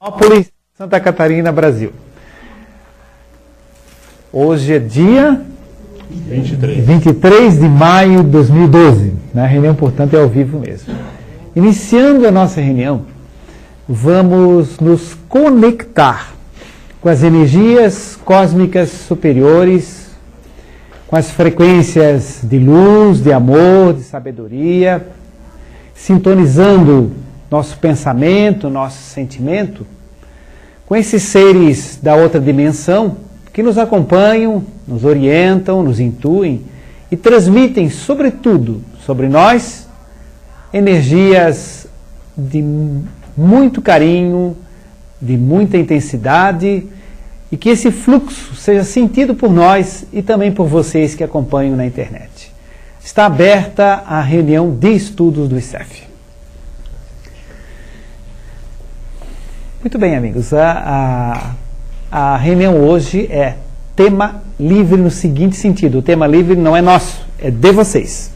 Florianópolis, Santa Catarina, Brasil. Hoje é dia 23 de maio de 2012. A reunião, portanto, é ao vivo mesmo. Iniciando a nossa reunião, vamos nos conectar com as energias cósmicas superiores, com as frequências de luz, de amor, de sabedoria, sintonizando nosso pensamento, nosso sentimento, com esses seres da outra dimensão que nos acompanham, nos orientam, nos intuem e transmitem, sobretudo, sobre nós, energias de muito carinho, de muita intensidade, e que esse fluxo seja sentido por nós e também por vocês que acompanham na internet. Está aberta a reunião de estudos do ICEF. Muito bem, amigos. A reunião hoje é tema livre no seguinte sentido. O tema livre não é nosso, é de vocês.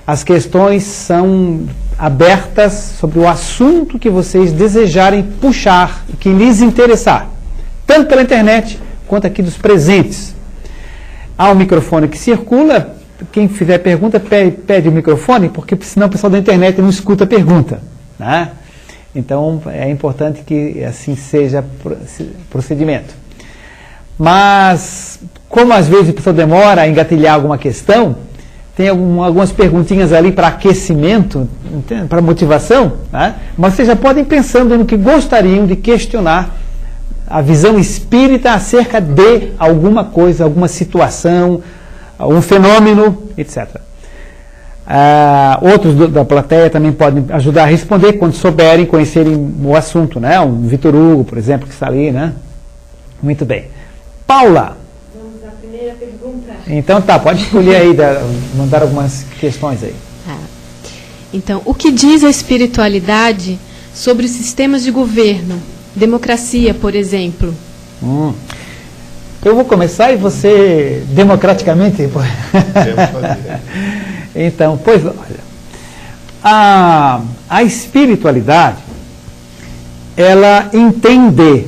As questões são abertas sobre o assunto que vocês desejarem puxar e que lhes interessar, tanto pela internet quanto aqui dos presentes. Há um microfone que circula. Quem fizer pergunta, pede o microfone, porque senão o pessoal da internet não escuta a pergunta, né? Então, é importante que assim seja o procedimento. Mas, como às vezes a pessoa demora a engatilhar alguma questão, tem algumas perguntinhas ali para aquecimento, para motivação, né? Mas vocês já podem ir pensando no que gostariam de questionar a visão espírita acerca de alguma coisa, alguma situação, um fenômeno, etc. Outros da plateia também podem ajudar a responder quando souberem, conhecerem o assunto, né? O Vitor Hugo, por exemplo, que está ali, né? Muito bem. Paula. Vamos à primeira pergunta. Então tá, pode escolher aí, mandar algumas questões aí. Então, o que diz a espiritualidade sobre os sistemas de governo? Democracia, por exemplo. Eu vou começar e você, democraticamente... Então, pois olha, a espiritualidade, ela entende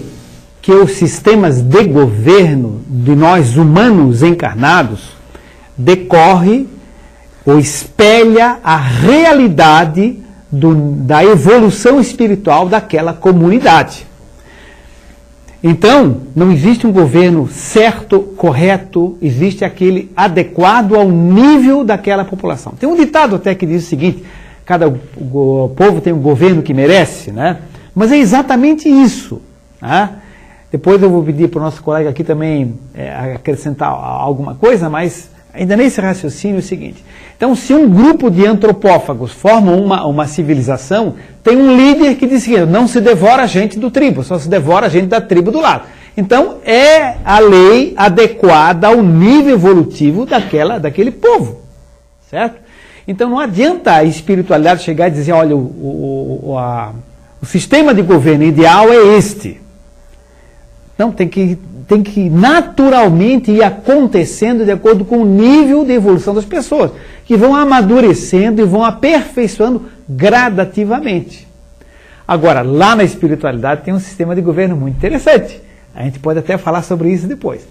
que os sistemas de governo de nós humanos encarnados decorre ou espelha a realidade da evolução espiritual daquela comunidade. Então, não existe um governo certo, correto, existe aquele adequado ao nível daquela população. Tem um ditado até que diz o seguinte: cada povo tem um governo que merece, né? Mas é exatamente isso, né? Depois eu vou pedir para o nosso colega aqui também acrescentar alguma coisa, mas ainda nesse raciocínio é o seguinte: então, se um grupo de antropófagos forma uma civilização, tem um líder que diz que não se devora a gente do tribo, só se devora a gente da tribo do lado. Então, é a lei adequada ao nível evolutivo daquele povo, certo? Então, não adianta a espiritualidade chegar e dizer, olha, o sistema de governo ideal é este. Não, tem que naturalmente ir acontecendo de acordo com o nível de evolução das pessoas, que vão amadurecendo e vão aperfeiçoando gradativamente. Agora, lá na espiritualidade tem um sistema de governo muito interessante. A gente pode até falar sobre isso depois.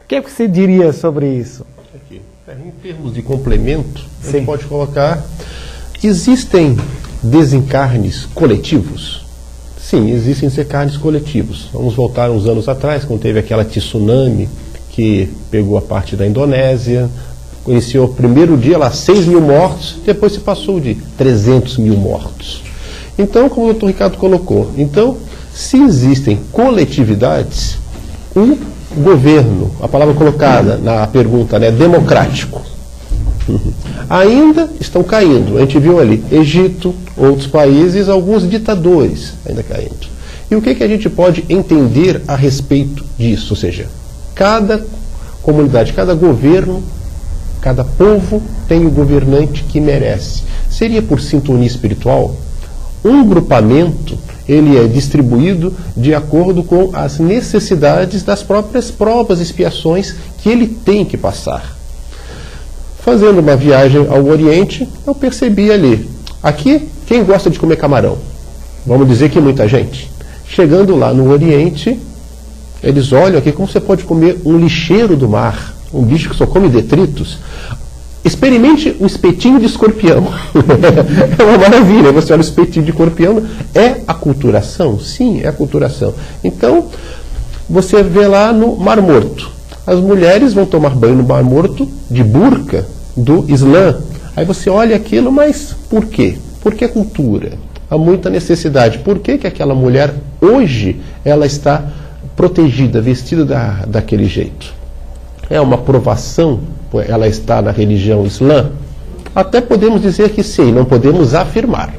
O que é que você diria sobre isso? Aqui. Em termos de complemento, a gente pode colocar, existem desencarnes coletivos? Sim, existem desencarnes coletivos. Vamos voltar uns anos atrás, quando teve aquela tsunami que pegou a parte da Indonésia, iniciou o primeiro dia lá 6 mil mortos, depois se passou de 300 mil mortos. Então, como o Dr. Ricardo colocou, então, se existem coletividades, um governo, a palavra colocada na pergunta, né, democrático, ainda estão caindo. A gente viu ali Egito, outros países, alguns ditadores ainda caindo. E o que a gente pode entender a respeito disso? Ou seja, cada comunidade, cada governo, cada povo tem o governante que merece. Seria por sintonia espiritual? Um grupamento, ele é distribuído de acordo com as necessidades das próprias provas e expiações que ele tem que passar. Fazendo uma viagem ao Oriente, eu percebi ali, aqui, quem gosta de comer camarão? Vamos dizer que muita gente. Chegando lá no Oriente, eles olham aqui como você pode comer um lixeiro do mar, um bicho que só come detritos. Experimente o espetinho de escorpião. É uma maravilha. Você olha o espetinho de escorpião. É aculturação? Sim, é aculturação. Então, você vê lá no Mar Morto. As mulheres vão tomar banho no Mar Morto de burca do Islã. Aí você olha aquilo, mas por quê? Porque é cultura. Há muita necessidade. Por que que aquela mulher, hoje, ela está protegida, vestida daquele jeito? É uma provação? Ela está na religião islã? Até podemos dizer que sim, não podemos afirmar.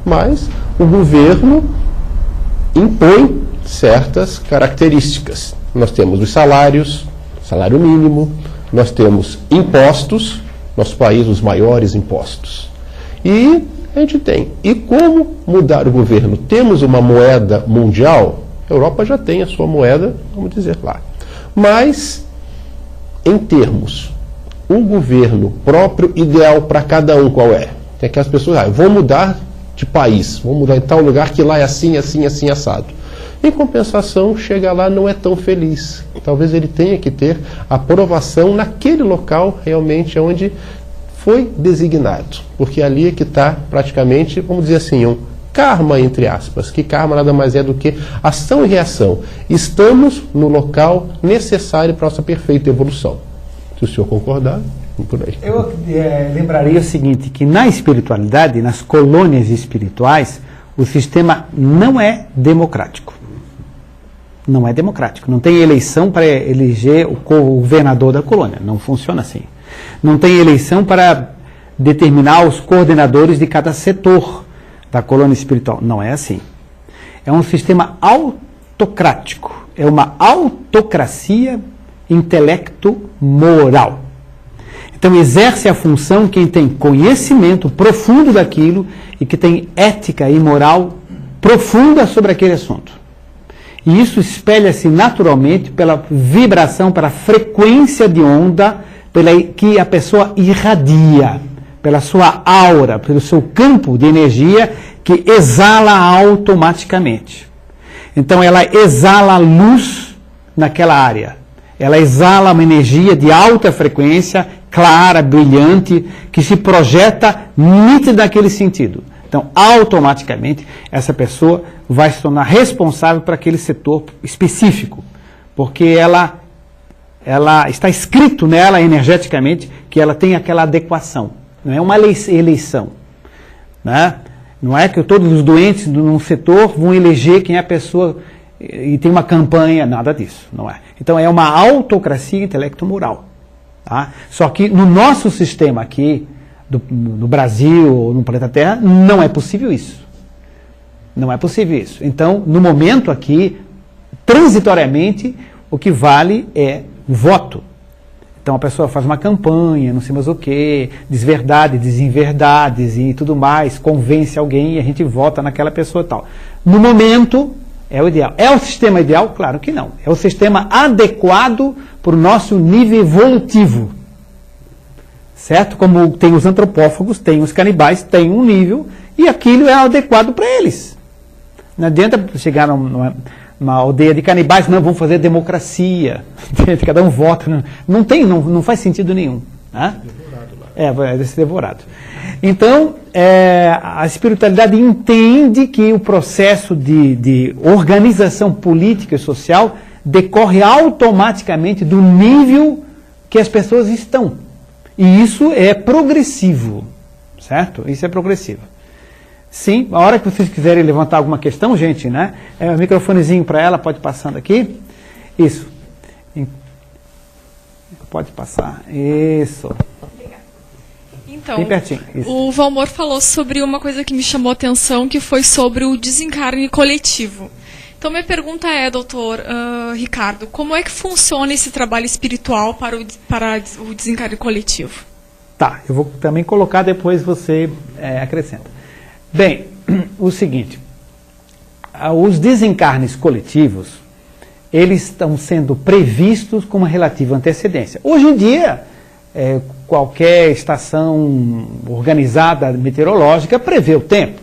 Mas o governo impõe certas características. Nós temos os salários, salário mínimo, nós temos impostos, nosso país os maiores impostos. E a gente tem. E como mudar o governo? Temos uma moeda mundial, a Europa já tem a sua moeda, vamos dizer lá. Mas, em termos, um governo próprio, ideal para cada um, qual é? Tem aquelas pessoas, eu vou mudar de país, vou mudar em tal lugar que lá é assim, assim, assim, assado. Em compensação, chega lá não é tão feliz. Talvez ele tenha que ter aprovação naquele local realmente onde foi designado. Porque ali é que está praticamente, vamos dizer assim, um karma, entre aspas. Que karma nada mais é do que ação e reação. Estamos no local necessário para a nossa perfeita evolução. Se o senhor concordar, por aí. Eu lembraria o seguinte, que na espiritualidade, nas colônias espirituais, o sistema não é democrático. Não é democrático. Não tem eleição para eleger o governador da colônia. Não funciona assim. Não tem eleição para determinar os coordenadores de cada setor da colônia espiritual. Não é assim. É um sistema autocrático. É uma autocracia intelecto-moral. Então exerce a função quem tem conhecimento profundo daquilo e que tem ética e moral profunda sobre aquele assunto. E isso espelha-se naturalmente pela vibração, pela frequência de onda que a pessoa irradia, pela sua aura, pelo seu campo de energia que exala automaticamente. Então ela exala luz naquela área. Ela exala uma energia de alta frequência, clara, brilhante, que se projeta nítida naquele sentido. Então, automaticamente, essa pessoa vai se tornar responsável por aquele setor específico, porque ela está escrito nela energeticamente que ela tem aquela adequação. Não é uma eleição. Né? Não é que todos os doentes num setor vão eleger quem é a pessoa e tem uma campanha, nada disso, não é. Então é uma autocracia intelecto-moral. Tá? Só que no nosso sistema aqui, no Brasil ou no planeta Terra, não é possível isso. Não é possível isso. Então, no momento aqui, transitoriamente, o que vale é o voto. Então a pessoa faz uma campanha, não sei mais o quê, diz verdade, diz inverdades e tudo mais, convence alguém e a gente vota naquela pessoa e tal. No momento, é o ideal. É o sistema ideal? Claro que não. É o sistema adequado para o nosso nível evolutivo. Certo? Como tem os antropófagos, tem os canibais, tem um nível, e aquilo é adequado para eles. Não adianta chegar numa aldeia de canibais, não, vamos fazer democracia, cada um vota. Não faz sentido nenhum. Né? Vai ser devorado. Então, a espiritualidade entende que o processo de organização política e social decorre automaticamente do nível que as pessoas estão. E isso é progressivo, certo? Isso é progressivo. Sim, a hora que vocês quiserem levantar alguma questão, gente, né? O microfonezinho para ela, pode passando aqui. Isso. Pode passar. Isso. Então, bem pertinho. Isso. O Valmor falou sobre uma coisa que me chamou a atenção, que foi sobre o desencarne coletivo. Então, minha pergunta é, doutor Ricardo, como é que funciona esse trabalho espiritual para o desencarne coletivo? Tá, eu vou também colocar, depois você acrescenta. Bem, o seguinte, os desencarnes coletivos, eles estão sendo previstos com uma relativa antecedência. Hoje em dia, qualquer estação organizada meteorológica prevê o tempo.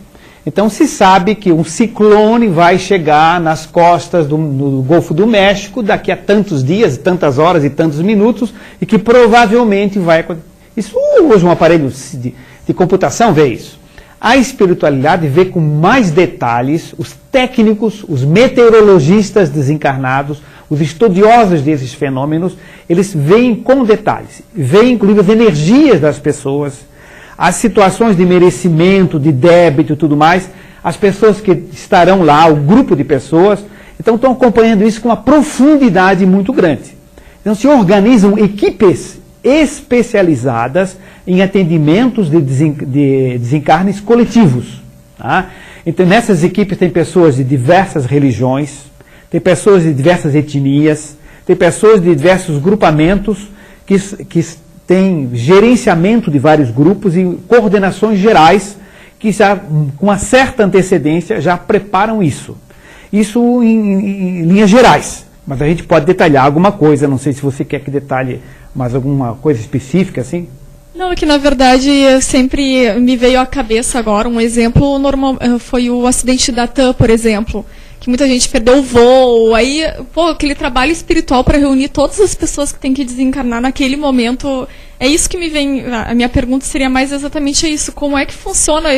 Então se sabe que um ciclone vai chegar nas costas no Golfo do México daqui a tantos dias, tantas horas e tantos minutos, e que provavelmente vai acontecer. Isso hoje um aparelho de computação vê isso. A espiritualidade vê com mais detalhes os técnicos, os meteorologistas desencarnados, os estudiosos desses fenômenos, eles veem com detalhes, veem inclusive as energias das pessoas, as situações de merecimento, de débito e tudo mais, as pessoas que estarão lá, o grupo de pessoas, então estão acompanhando isso com uma profundidade muito grande. Então se organizam equipes especializadas em atendimentos de desencarnes coletivos. Tá? Então nessas equipes tem pessoas de diversas religiões, tem pessoas de diversas etnias, tem pessoas de diversos grupamentos que têm gerenciamento de vários grupos e coordenações gerais que já, com uma certa antecedência, já preparam isso. Isso em linhas gerais, mas a gente pode detalhar alguma coisa, não sei se você quer que detalhe mais alguma coisa específica, assim? Não, é que na verdade sempre me veio à cabeça agora um exemplo normal, foi o acidente da TAM, por exemplo, que muita gente perdeu o voo, aí, aquele trabalho espiritual para reunir todas as pessoas que têm que desencarnar naquele momento, é isso que me vem, a minha pergunta seria mais exatamente isso, como é que funciona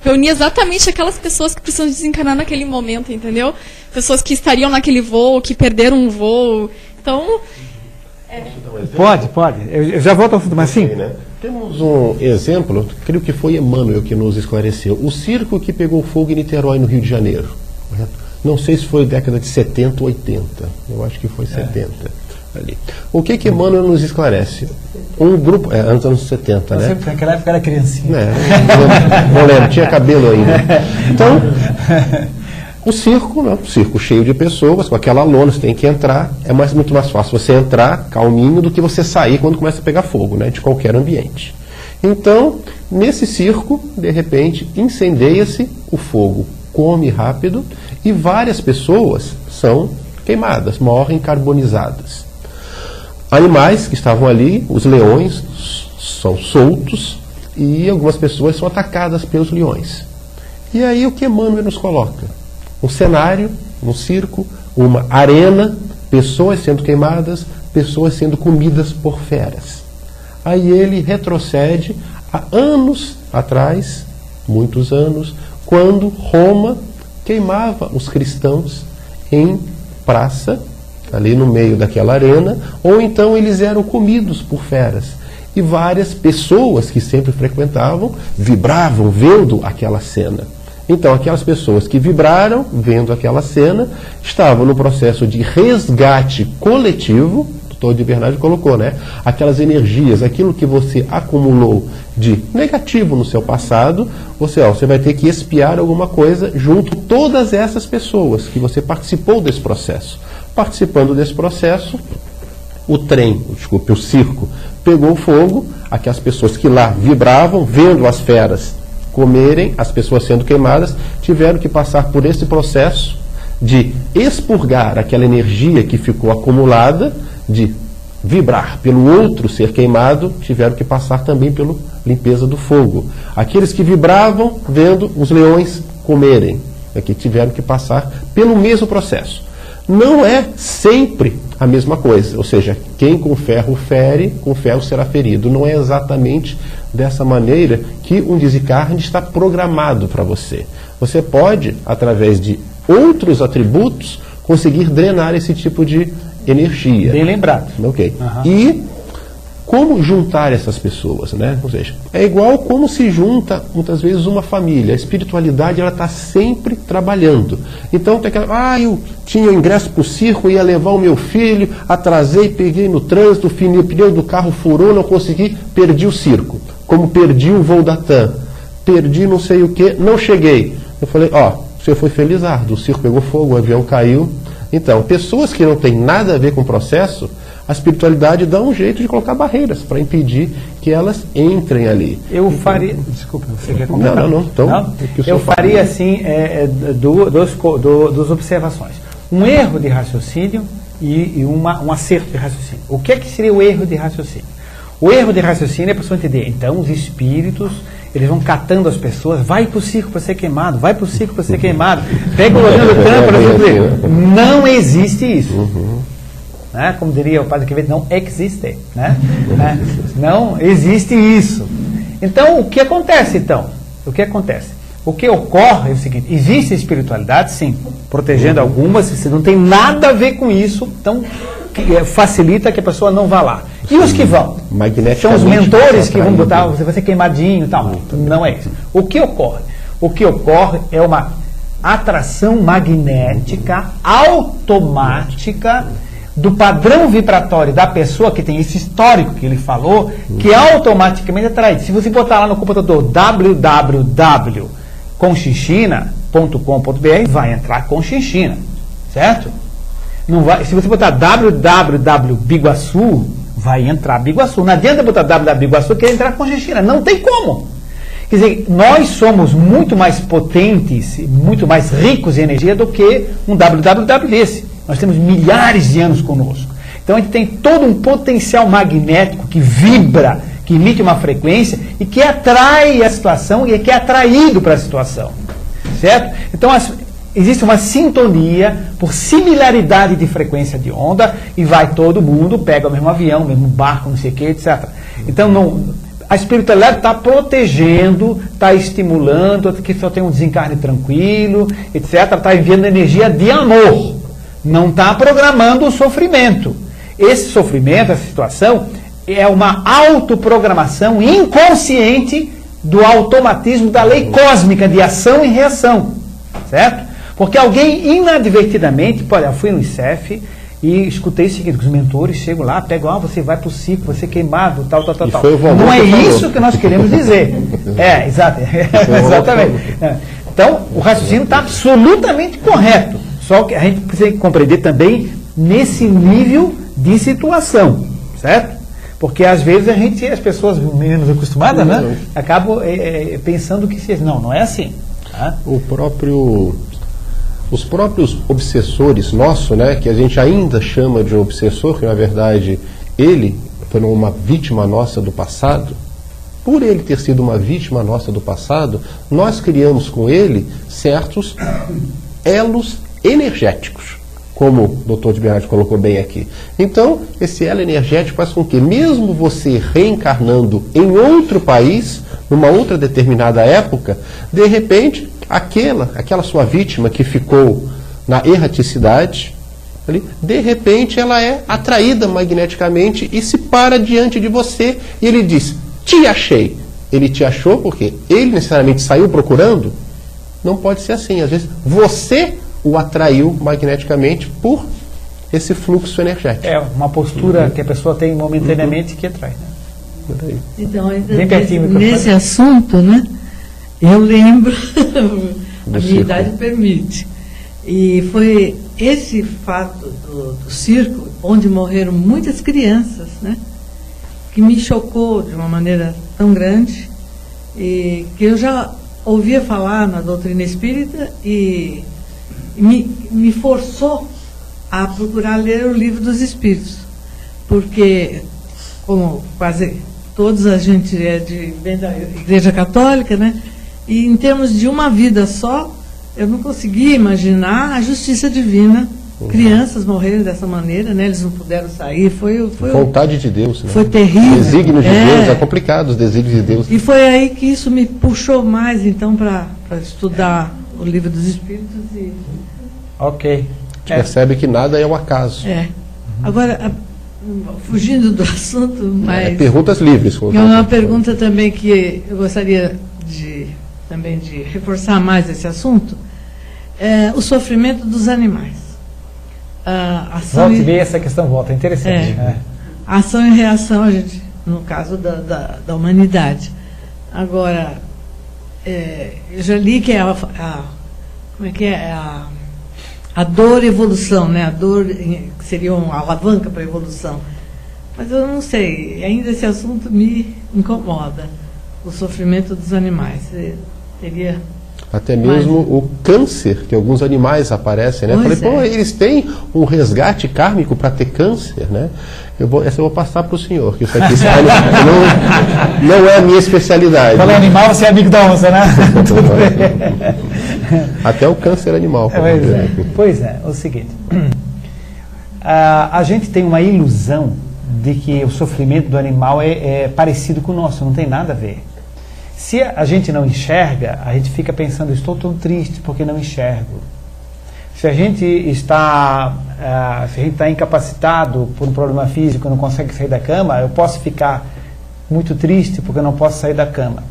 reunir exatamente aquelas pessoas que precisam desencarnar naquele momento, entendeu? Pessoas que estariam naquele voo, que perderam um voo, então... Pode. Eu já volto ao assunto, mas sim. Né? Temos um exemplo, creio que foi Emmanuel que nos esclareceu. O circo que pegou fogo em Niterói, no Rio de Janeiro. Correto? Não sei se foi década de 70 ou 80. Eu acho que foi 70. Ali. O que Emmanuel nos esclarece? Um grupo... antes dos anos 70, né? Sempre, naquela época era criancinha. Não lembro, tinha cabelo ainda. Então... O circo, né? Circo cheio de pessoas, com aquela lona, você tem que entrar, muito mais fácil você entrar calminho do que você sair quando começa a pegar fogo, né? De qualquer ambiente. Então, nesse circo, de repente, incendeia-se, o fogo come rápido e várias pessoas são queimadas, morrem carbonizadas. Animais que estavam ali, os leões, são soltos e algumas pessoas são atacadas pelos leões. E aí o que Emmanuel nos coloca? Um cenário, um circo, uma arena, pessoas sendo queimadas, pessoas sendo comidas por feras. Aí ele retrocede a anos atrás, muitos anos, quando Roma queimava os cristãos em praça, ali no meio daquela arena, ou então eles eram comidos por feras. E várias pessoas que sempre frequentavam vibravam vendo aquela cena. Então, aquelas pessoas que vibraram, vendo aquela cena, estavam no processo de resgate coletivo, o doutor de Bernardi colocou, né? Aquelas energias, aquilo que você acumulou de negativo no seu passado, você vai ter que expiar alguma coisa junto com todas essas pessoas que você participou desse processo. Participando desse processo, o circo pegou fogo, aquelas pessoas que lá vibravam, vendo as feras comerem, as pessoas sendo queimadas, tiveram que passar por esse processo de expurgar aquela energia que ficou acumulada, de vibrar pelo outro ser queimado, tiveram que passar também pela limpeza do fogo. Aqueles que vibravam vendo os leões comerem, que tiveram que passar pelo mesmo processo. Não é sempre a mesma coisa, ou seja, quem com ferro fere, com ferro será ferido. Não é exatamente dessa maneira que um desencarne está programado para você. Você pode, através de outros atributos, conseguir drenar esse tipo de energia. Bem lembrado. Ok. E como juntar essas pessoas, né? Ou seja, é igual como se junta, muitas vezes, uma família. A espiritualidade, ela está sempre trabalhando. Então, tem aquela, eu tinha o ingresso para o circo, ia levar o meu filho, atrasei, peguei no trânsito, o pneu do carro furou, não consegui, perdi o circo. Como perdi o voo da TAM, perdi não sei o que, não cheguei. Eu falei, você foi felizardo, o circo pegou fogo, o avião caiu. Então, pessoas que não têm nada a ver com o processo, a espiritualidade dá um jeito de colocar barreiras para impedir que elas entrem ali. Eu faria... Desculpa, você quer comentar? Não. Então, eu faria assim, duas observações. Um erro de raciocínio e um acerto de raciocínio. O que é que seria o erro de raciocínio? O erro de raciocínio é para a pessoa entender. Então, os espíritos, Eles vão catando as pessoas, vai para o circo para ser queimado, vai para o circo para ser queimado, pega o Lojano Ducan para ser. Não existe isso. Né? Como diria o padre Quevedo, não existe. Né? Não existe isso. Então, o que acontece então? O que acontece? O que ocorre é o seguinte: existe espiritualidade, sim, protegendo algumas, se não tem nada a ver com isso, então facilita que a pessoa não vá lá. E os que vão? São os mentores que vão botar, você vai ser queimadinho e tal. Não é isso. O que ocorre? O que ocorre é uma atração magnética automática do padrão vibratório da pessoa que tem esse histórico que ele falou, que é automaticamente atraído. Se você botar lá no computador www.conchinchina.com.br, vai entrar Conchinchina, certo? Não vai, se você botar www.biguaçu, vai entrar Biguaçu. Não adianta botar www.biguaçu que entrar Conchinchina. Não tem como. Quer dizer, nós somos muito mais potentes, muito mais ricos em energia do que um www desse. Nós temos milhares de anos conosco. Então a gente tem todo um potencial magnético que vibra, que emite uma frequência e que atrai a situação e que é atraído para a situação. Certo? Então existe uma sintonia por similaridade de frequência de onda e vai todo mundo, pega o mesmo avião, o mesmo barco, não sei o que, etc. Então a espiritualidade está protegendo, está estimulando, que só tem um desencarne tranquilo, etc. Está enviando energia de amor. Não está programando o sofrimento. Esse sofrimento, essa situação, é uma autoprogramação inconsciente do automatismo da lei cósmica de ação e reação. Certo? Porque alguém inadvertidamente, olha, eu fui no ICEF e escutei o seguinte: os mentores chegam lá, pegam, você vai para o circo, vai ser queimado, tal. Não é isso que nós queremos dizer. Exatamente. Então, o raciocínio está absolutamente correto. Só que a gente precisa compreender também nesse nível de situação, certo? Porque às vezes as pessoas menos acostumadas, né, acabam pensando que não é assim. Tá? Os próprios obsessores nossos, né, que a gente ainda chama de obsessor, que na verdade ele foi uma vítima nossa do passado. Por ele ter sido uma vítima nossa do passado, nós criamos com ele certos elos energéticos, como o Dr. de Bernardi colocou bem aqui. Então, esse elo energético faz com que, mesmo você reencarnando em outro país, numa outra determinada época, de repente, aquela sua vítima que ficou na erraticidade, de repente ela é atraída magneticamente e se para diante de você e ele diz: te achei. Ele te achou porque ele necessariamente saiu procurando? Não pode ser assim. Às vezes você o atraiu magneticamente por esse fluxo energético. É uma postura que a pessoa tem momentaneamente que atrai. Né? Então, nesse assunto, né, eu lembro, a minha idade permite, e foi esse fato do circo, onde morreram muitas crianças, né, que me chocou de uma maneira tão grande, e que eu já ouvia falar na doutrina espírita e me forçou a procurar ler o Livro dos Espíritos, porque, como quase todos a gente vem da Igreja Católica, né, e em termos de uma vida só, eu não conseguia imaginar a justiça divina. Crianças morreram dessa maneira, né, eles não puderam sair, foi vontade de Deus, né? Foi terrível. Desígnios de Deus, é complicado os desígnios de Deus. E foi aí que isso me puxou mais, então, para estudar o Livro dos Espíritos. Ok. A gente percebe que nada é o acaso. Agora, fugindo do assunto, mas... perguntas livres. É uma pergunta também que eu gostaria de reforçar mais esse assunto. O sofrimento dos animais. Volta e meia essa questão volta, é interessante. Ação e reação, gente, no caso da humanidade. Agora, eu já li que a dor e evolução, né? A dor que seria uma alavanca para a evolução. Mas eu não sei, ainda esse assunto me incomoda, o sofrimento dos animais. Você teria... Até mesmo o câncer que alguns animais aparecem, né? Pois Falei, pô, eles têm um resgate kármico para ter câncer, né? Essa eu vou passar para o senhor, que isso aqui não é a minha especialidade. Falando animal, você é amigo da onça, né? Tudo bem. Até o câncer animal. Pois é, o seguinte. A gente tem uma ilusão de que o sofrimento do animal é parecido com o nosso, não tem nada a ver. Se a gente não enxerga, a gente fica pensando, estou tão triste porque não enxergo. Se a gente está incapacitado por um problema físico e não consegue sair da cama, eu posso ficar muito triste porque eu não posso sair da cama.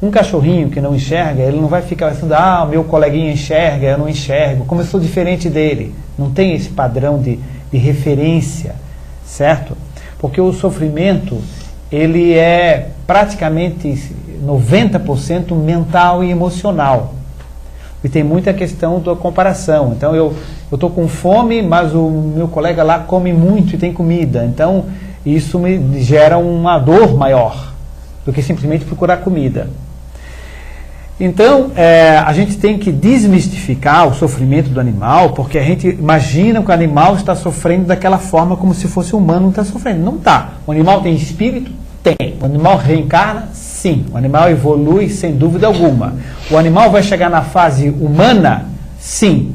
Um cachorrinho que não enxerga, ele não vai ficar pensando, o meu coleguinha enxerga, eu não enxergo, como eu sou diferente dele. Não tem esse padrão de referência, certo? Porque o sofrimento, ele é praticamente 90% mental e emocional. E tem muita questão da comparação. Então, eu estou com fome, mas o meu colega lá come muito e tem comida. Então, isso me gera uma dor maior do que simplesmente procurar comida. Então, a gente tem que desmistificar o sofrimento do animal, porque a gente imagina que o animal está sofrendo daquela forma como se fosse humano, não está sofrendo. Não está. O animal tem espírito? Tem. O animal reencarna? Sim. O animal evolui sem dúvida alguma. O animal vai chegar na fase humana? Sim.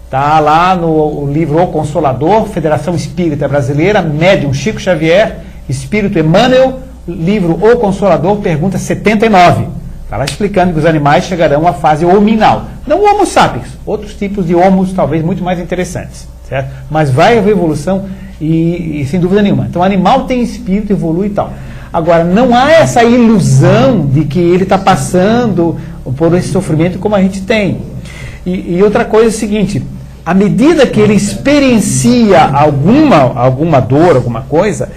Está lá no livro O Consolador, Federação Espírita Brasileira, médium Chico Xavier, Espírito Emmanuel, livro O Consolador, pergunta 79. Está lá explicando que os animais chegarão à fase hominal. Não o Homo sapiens, outros tipos de homos talvez muito mais interessantes. Certo? Mas vai haver evolução e sem dúvida nenhuma. Então o animal tem espírito, evolui e tal. Agora, não há essa ilusão de que ele está passando por esse sofrimento como a gente tem. E outra coisa é o seguinte, à medida que ele experiencia alguma dor, alguma coisa,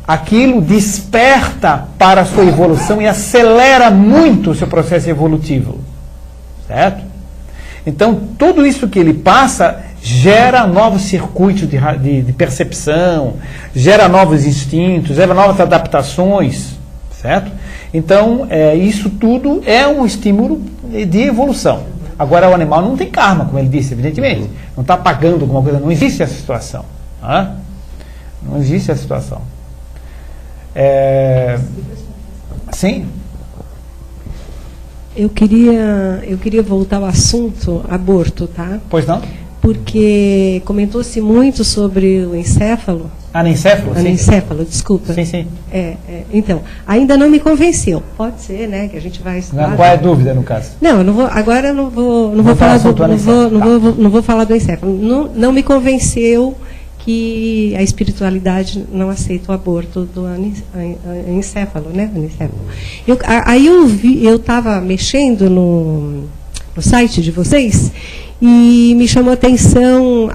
aquilo desperta para a sua evolução e acelera muito o seu processo evolutivo. Certo? Então, tudo isso que ele passa gera novos circuitos de percepção, gera novos instintos, gera novas adaptações. Certo? Então, isso tudo é um estímulo de evolução. Agora, o animal não tem karma, como ele disse, evidentemente. Não está pagando alguma coisa, não existe essa situação. Não existe essa situação. Sim? Eu queria voltar ao assunto aborto, tá? Pois não? Porque comentou-se muito sobre o encéfalo. Anencéfalo? Anencéfalo, desculpa. Sim, sim. Então, ainda não me convenceu. Pode ser, né, que a gente vai estudar. Qual é a dúvida, no caso? Não, eu não vou, agora eu não vou falar do encéfalo. Não me convenceu que a espiritualidade não aceita o aborto do anencéfalo, né? Aí eu estava mexendo no site de vocês e me chamou a atenção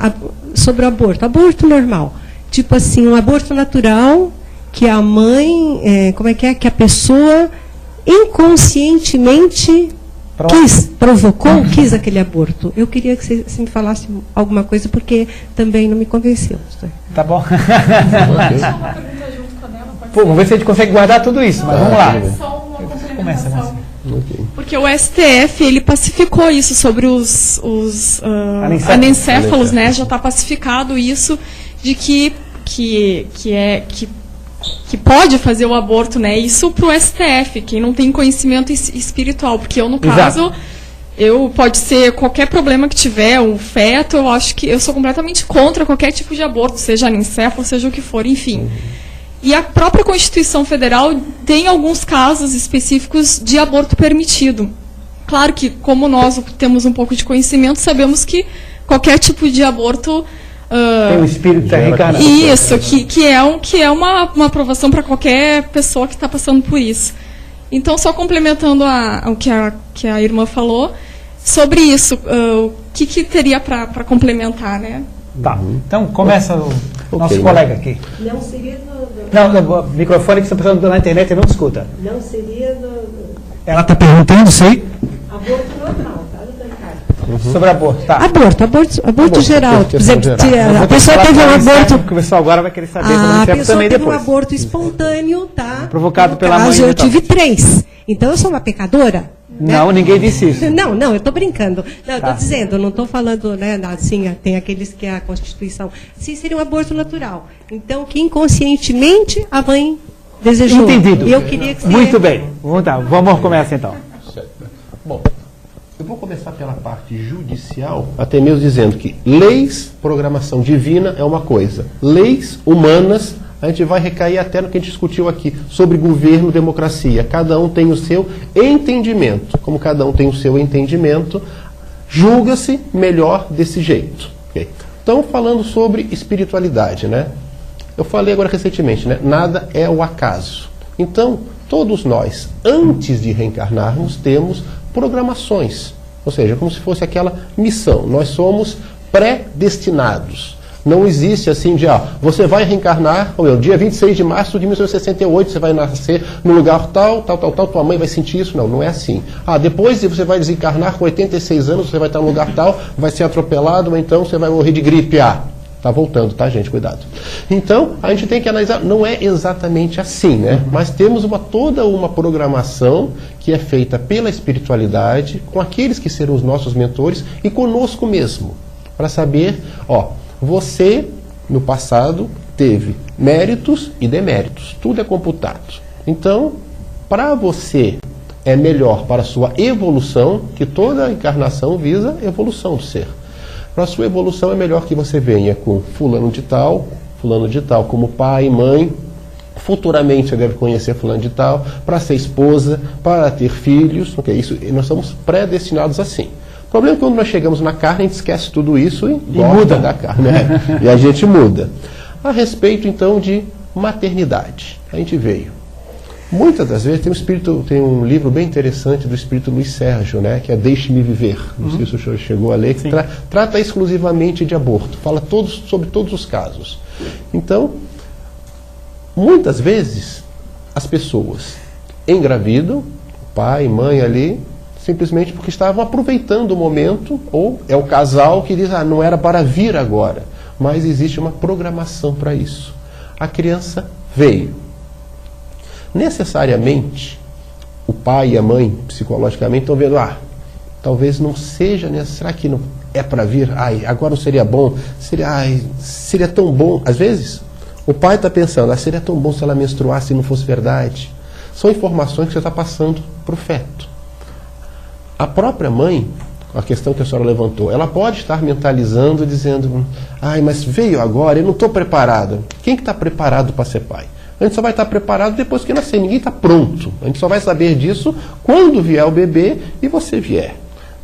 sobre o aborto. Aborto normal. Tipo assim, um aborto natural que a mãe, que a pessoa inconscientemente quis aquele aborto. Eu queria que você me falasse alguma coisa, porque também não me convenceu. Tá bom. Vamos ver se a gente consegue guardar tudo isso, mas vamos lá. Só uma complementação. Porque o STF, ele pacificou isso sobre os anencéfalos, né? Já está pacificado isso de que pode fazer o aborto, né? Isso para o STF, quem não tem conhecimento espiritual, porque eu, no caso, pode ser qualquer problema que tiver, um feto, eu acho que eu sou completamente contra qualquer tipo de aborto, seja anencéfalo, seja o que for, enfim. E a própria Constituição Federal tem alguns casos específicos de aborto permitido. Claro que, como nós temos um pouco de conhecimento, sabemos que qualquer tipo de aborto tem o espírito reencarnado. Isso, que é uma aprovação para qualquer pessoa que está passando por isso. Então, só complementando o que a irmã falou, sobre isso, o que teria para complementar, né? Tá, então começa o nosso colega aqui. Não seria Não, o microfone que você está passando na internet não escuta. Não seria Ela está perguntando, sei. Aborto normal, tá? Sobre aborto, tá. Aborto geral. Por exemplo, a pessoa teve um aborto. O pessoal agora vai querer saber. A pessoa teve um aborto espontâneo, tá? Provocado pela mãe. Eu tive 3. Então eu sou uma pecadora? Não, ninguém disse isso. Não, eu estou brincando. Não, eu estou dizendo, não estou falando, né, assim, tem aqueles que a Constituição... Sim, seria um aborto natural. Então, que inconscientemente a mãe desejou. Entendido. E eu queria que você... Muito bem. Vamos começar então. Certo. Bom, eu vou começar pela parte judicial, até mesmo dizendo que leis, programação divina é uma coisa. Leis humanas, a gente vai recair até no que a gente discutiu aqui, sobre governo, democracia. Cada um tem o seu entendimento. Como cada um tem o seu entendimento, julga-se melhor desse jeito. Okay. Então, falando sobre espiritualidade, né? Eu falei agora recentemente, né? Nada é o acaso. Então, todos nós, antes de reencarnarmos, temos programações. Ou seja, como se fosse aquela missão. Nós somos predestinados. Não existe assim de, você vai reencarnar, dia 26 de março de 1968, você vai nascer no lugar tal, tua mãe vai sentir isso. Não, não é assim. Depois você vai desencarnar com 86 anos, você vai estar no lugar tal, vai ser atropelado, ou então você vai morrer de gripe A. Tá voltando, tá, gente? Cuidado. Então, a gente tem que analisar, não é exatamente assim, né? Mas temos toda uma programação que é feita pela espiritualidade, com aqueles que serão os nossos mentores e conosco mesmo, para saber, você, no passado, teve méritos e deméritos. Tudo é computado. Então, para você, é melhor para a sua evolução, que toda encarnação visa evolução do ser. Para a sua evolução, é melhor que você venha com fulano de tal como pai e mãe. Futuramente você deve conhecer fulano de tal, para ser esposa, para ter filhos. Okay, isso, nós somos predestinados assim. O problema é que quando nós chegamos na carne, a gente esquece tudo isso e muda da carne, né? E a gente muda. A respeito, então, de maternidade. A gente veio. Muitas das vezes tem um livro bem interessante do espírito Luiz Sérgio, né? Que é Deixe-me Viver. Não sei se o senhor chegou a ler, que trata exclusivamente de aborto. Fala sobre todos os casos. Então, muitas vezes, as pessoas engravidam, pai, mãe ali, simplesmente porque estavam aproveitando o momento, ou é o casal que diz, não era para vir agora, mas existe uma programação para isso. A criança veio. Necessariamente, o pai e a mãe, psicologicamente, estão vendo, talvez não seja, né? Será que não é para vir? Agora não seria bom? Seria tão bom. Às vezes, o pai está pensando, seria tão bom se ela menstruasse e não fosse verdade. São informações que você está passando para o feto. A própria mãe, a questão que a senhora levantou, ela pode estar mentalizando, dizendo, mas veio agora, eu não estou preparada. Quem que está preparado para ser pai? A gente só vai estar preparado depois que nascer, ninguém está pronto. A gente só vai saber disso quando vier o bebê e você vier.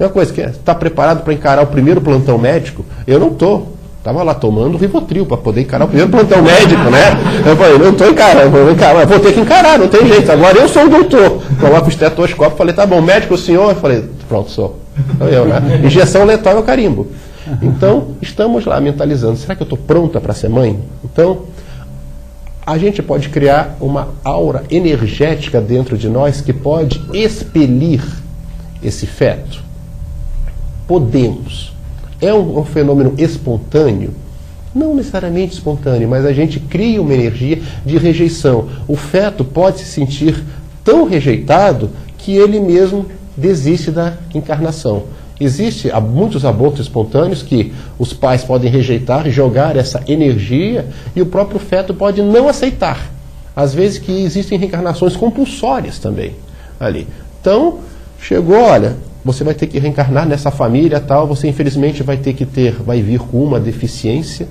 Uma coisa que está preparado para encarar o primeiro plantão médico? Eu não estou. Estava lá tomando Rivotril para poder encarar o primeiro plantão médico, né? Eu falei, não estou encarando, vou ter que encarar, não tem jeito. Agora eu sou o doutor. Coloco o estetoscópio, falei, tá bom, médico o senhor? Eu falei, pronto, sou. Então eu, né? Injeção letal é o carimbo. Então, estamos lá mentalizando, será que eu estou pronta para ser mãe? Então, a gente pode criar uma aura energética dentro de nós que pode expelir esse feto. Podemos. É um fenômeno espontâneo? Não necessariamente espontâneo, mas a gente cria uma energia de rejeição. O feto pode se sentir tão rejeitado que ele mesmo desiste da encarnação. Existe muitos abortos espontâneos que os pais podem rejeitar, jogar essa energia e o próprio feto pode não aceitar. Às vezes que existem reencarnações compulsórias também ali. Então, chegou, olha, você vai ter que reencarnar nessa família tal, você infelizmente vai vir com uma deficiência,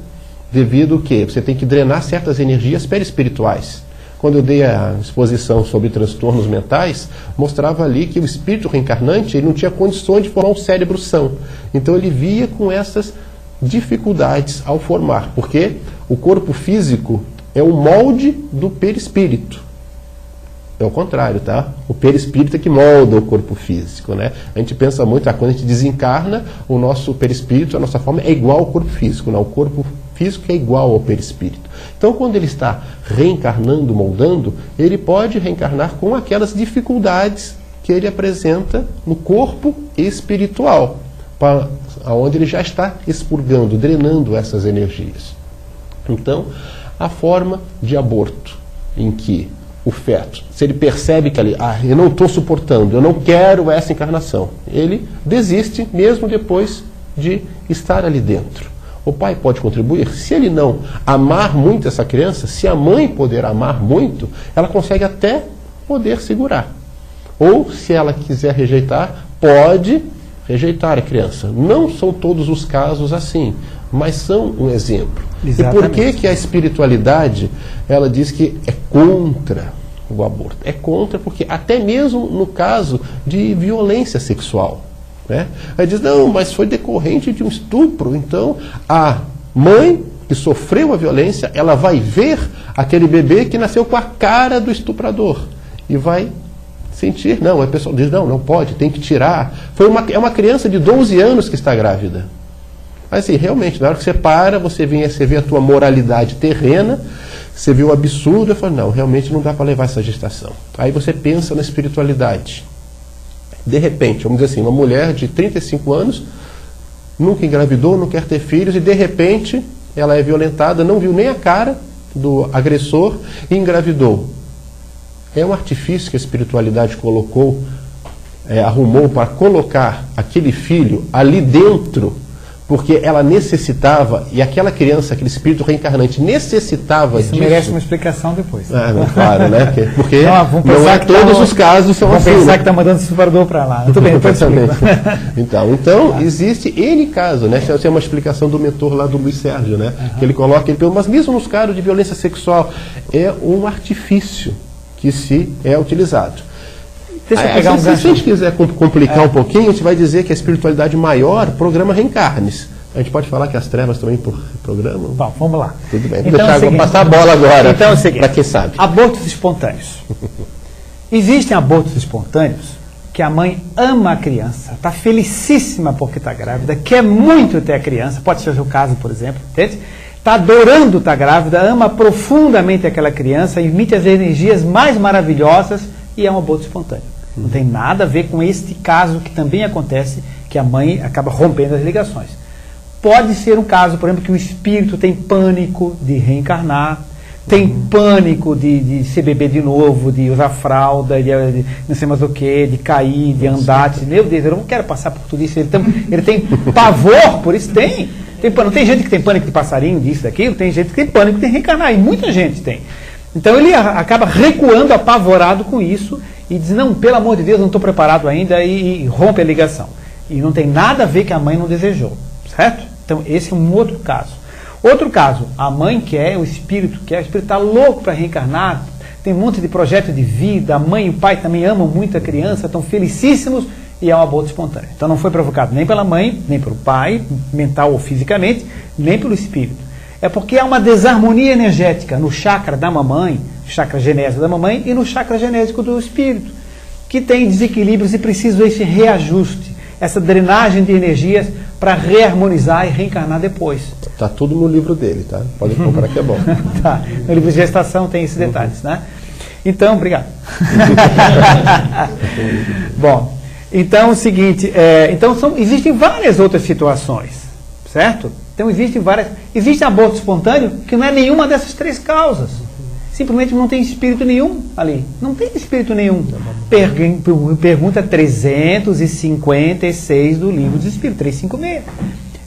devido ao quê? Você tem que drenar certas energias perispirituais. Quando eu dei a exposição sobre transtornos mentais, mostrava ali que o espírito reencarnante ele não tinha condições de formar um cérebro são. Então ele via com essas dificuldades ao formar, porque o corpo físico é o molde do perispírito. É o contrário, tá? O perispírito é que molda o corpo físico, né? A gente pensa muito, quando a gente desencarna, o nosso perispírito, a nossa forma é igual ao corpo físico, não? O corpo físico é igual ao perispírito. Então, quando ele está reencarnando, moldando, ele pode reencarnar com aquelas dificuldades que ele apresenta no corpo espiritual, onde ele já está expurgando, drenando essas energias. Então, a forma de aborto, em que o feto, se ele percebe que ali, eu não estou suportando, eu não quero essa encarnação, ele desiste mesmo depois de estar ali dentro. O pai pode contribuir. Se ele não amar muito essa criança, se a mãe puder amar muito, ela consegue até poder segurar. Ou, se ela quiser rejeitar, pode rejeitar a criança. Não são todos os casos assim, mas são um exemplo. Exatamente. E por que a espiritualidade, ela diz que é contra o aborto? É contra porque até mesmo no caso de violência sexual, né? Aí diz, não, mas foi decorrente de um estupro, então a mãe que sofreu a violência, ela vai ver aquele bebê que nasceu com a cara do estuprador e vai sentir, não, a pessoa diz, não pode, tem que tirar. É uma criança de 12 anos que está grávida. Mas assim, realmente, na hora que você para, você vê a tua moralidade terrena, você vê o absurdo, e fala, não, realmente não dá para levar essa gestação. Aí você pensa na espiritualidade. De repente, vamos dizer assim, uma mulher de 35 anos, nunca engravidou, não quer ter filhos, e de repente ela é violentada, não viu nem a cara do agressor e engravidou. É um artifício que a espiritualidade colocou, arrumou para colocar aquele filho ali dentro, porque ela necessitava, e aquela criança, aquele espírito reencarnante necessitava disso. Isso merece uma explicação depois. Claro, né? Porque não é todos os casos são assim. Vamos pensar que está mandando o estuprador para lá. Tudo bem, depois Então existe N casos, né? Essa é uma explicação do mentor lá do Luiz Sérgio, né? Que ele coloca, mas mesmo nos casos de violência sexual, é um artifício que se é utilizado. Deixa eu pegar se a gente quiser complicar um pouquinho, a gente vai dizer que a espiritualidade maior programa reencarnes. A gente pode falar que as trevas também programam? Bom, vamos lá. Tudo bem, vou passar a bola agora, para quem sabe. Abortos espontâneos. Existem abortos espontâneos que a mãe ama a criança, está felicíssima porque está grávida, quer muito ter a criança, pode ser o seu caso, por exemplo, entende? Está adorando estar grávida, ama profundamente aquela criança, emite as energias mais maravilhosas e é um aborto espontâneo. Não tem nada a ver com este caso que também acontece, que a mãe acaba rompendo as ligações. Pode ser um caso, por exemplo, que o espírito tem pânico de reencarnar, tem pânico de ser bebê de novo, de usar fralda, de não sei mais o que, de cair, de andar. Meu Deus, eu não quero passar por tudo isso. Ele tem pavor, por isso não tem gente que tem pânico de passarinho, disso, daquilo, tem gente que tem pânico de reencarnar, e muita gente tem. Então ele acaba recuando, apavorado com isso, e diz, não, pelo amor de Deus, não estou preparado ainda, e rompe a ligação. E não tem nada a ver que a mãe não desejou, certo? Então esse é um outro caso. Outro caso, a mãe quer, o espírito está louco para reencarnar, tem um monte de projeto de vida, a mãe e o pai também amam muito a criança, estão felicíssimos, e é um aborto espontâneo. Então não foi provocado nem pela mãe, nem pelo pai, mental ou fisicamente, nem pelo espírito. É porque há uma desarmonia energética no chakra da mamãe, chakra genésico da mamãe, e no chakra genésico do espírito, que tem desequilíbrios e precisa esse reajuste, essa drenagem de energias para reharmonizar e reencarnar depois. Está tudo no livro dele, tá? Pode comprar que é bom. Tá. No livro de gestação tem esses detalhes, né? Então, obrigado. Bom, então é o seguinte, existem várias outras situações, certo? Então existe aborto espontâneo que não é nenhuma dessas três causas. Simplesmente não tem espírito nenhum ali. Não tem espírito nenhum. Pergunta 356 do livro dos Espíritos, 356.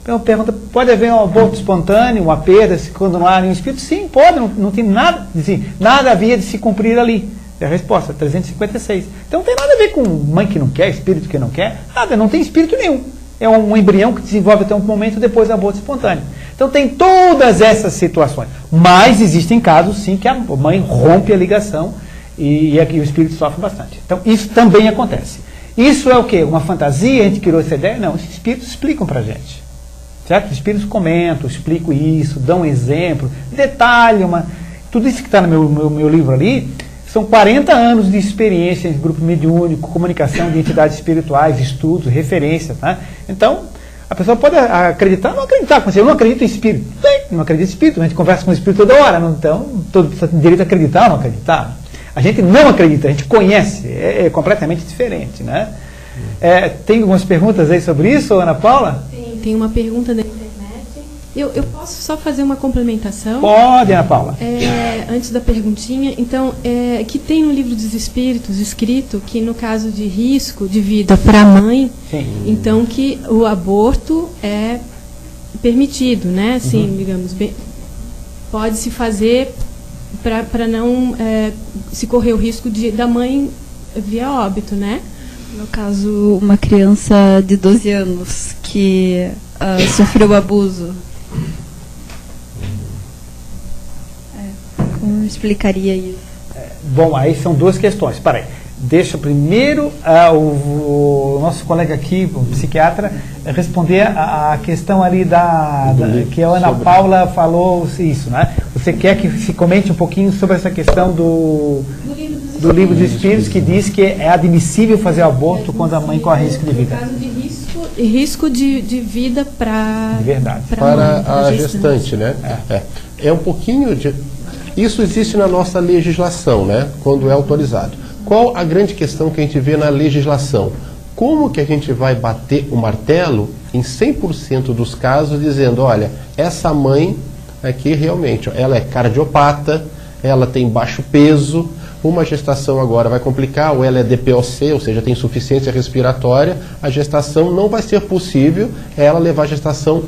Então pergunta, pode haver um aborto espontâneo, uma perda, quando não há nenhum espírito? Sim, pode, não tem nada, assim, nada havia de se cumprir ali. É a resposta, 356. Então não tem nada a ver com mãe que não quer, espírito que não quer, nada, não tem espírito nenhum. É um embrião que desenvolve até um momento depois do aborto espontâneo. Então tem todas essas situações. Mas existem casos, sim, que a mãe rompe a ligação e o espírito sofre bastante. Então isso também acontece. Isso é o quê? Uma fantasia? A gente criou essa ideia? Não, os espíritos explicam pra gente. Certo? Os espíritos comentam, explicam isso, dão um exemplo, detalham. Tudo isso que está no meu livro ali são 40 anos de experiência em grupo mediúnico, comunicação de entidades espirituais, estudos, referências. Tá? Então, a pessoa pode acreditar ou não acreditar. Eu não acredito em espírito. Bem, não acredito em espírito, a gente conversa com o espírito toda hora. Então, todo mundo tem direito a acreditar ou não acreditar. A gente não acredita, a gente conhece. É completamente diferente. Né? Tem algumas perguntas aí sobre isso, Ana Paula? Tem uma pergunta da internet. Eu posso só fazer uma complementação? Pode, Ana Paula. Antes da perguntinha, então, que tem no Livro dos Espíritos escrito que no caso de risco de vida para a mãe, sim, então que o aborto é permitido, né? Assim, digamos, pode-se fazer para não se correr o risco da mãe via óbito, né? No caso, uma criança de 12 anos que sofreu abuso. Como eu explicaria isso? Bom, aí são duas questões. Espera aí. Deixa primeiro o nosso colega aqui, o psiquiatra, responder a questão ali que a Ana Paula falou isso, né? Você quer que se comente um pouquinho sobre essa questão do Livro dos Espíritos, que diz que é admissível fazer aborto quando a mãe corre risco de vida. No caso de risco de vida para a gestante, né? É um pouquinho de... Isso existe na nossa legislação, né? Quando é autorizado. Qual a grande questão que a gente vê na legislação? Como que a gente vai bater o martelo em 100% dos casos dizendo, olha, essa mãe aqui realmente, ela é cardiopata, ela tem baixo peso, uma gestação agora vai complicar, ou ela é DPOC, ou seja, tem insuficiência respiratória, a gestação não vai ser possível ela levar a gestação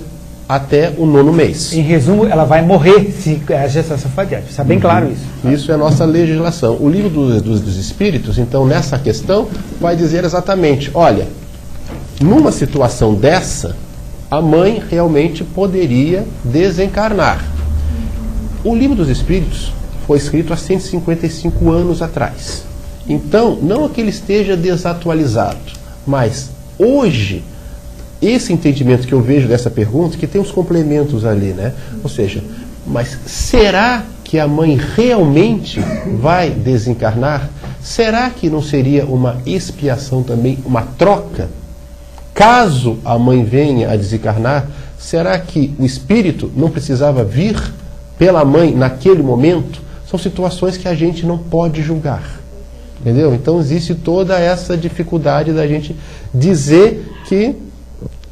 até o 9º mês. Em resumo, ela vai morrer se a gestação for adiante. Está bem claro isso. Isso é a nossa legislação. O Livro dos Espíritos, então, nessa questão, vai dizer exatamente, olha, numa situação dessa, a mãe realmente poderia desencarnar. O Livro dos Espíritos foi escrito há 155 anos atrás. Então, não é que ele esteja desatualizado, mas hoje, esse entendimento que eu vejo dessa pergunta, que tem os complementos ali, né? Ou seja, mas será que a mãe realmente vai desencarnar? Será que não seria uma expiação também, uma troca? Caso a mãe venha a desencarnar, será que o espírito não precisava vir pela mãe naquele momento? São situações que a gente não pode julgar. Entendeu? Então existe toda essa dificuldade da gente dizer que...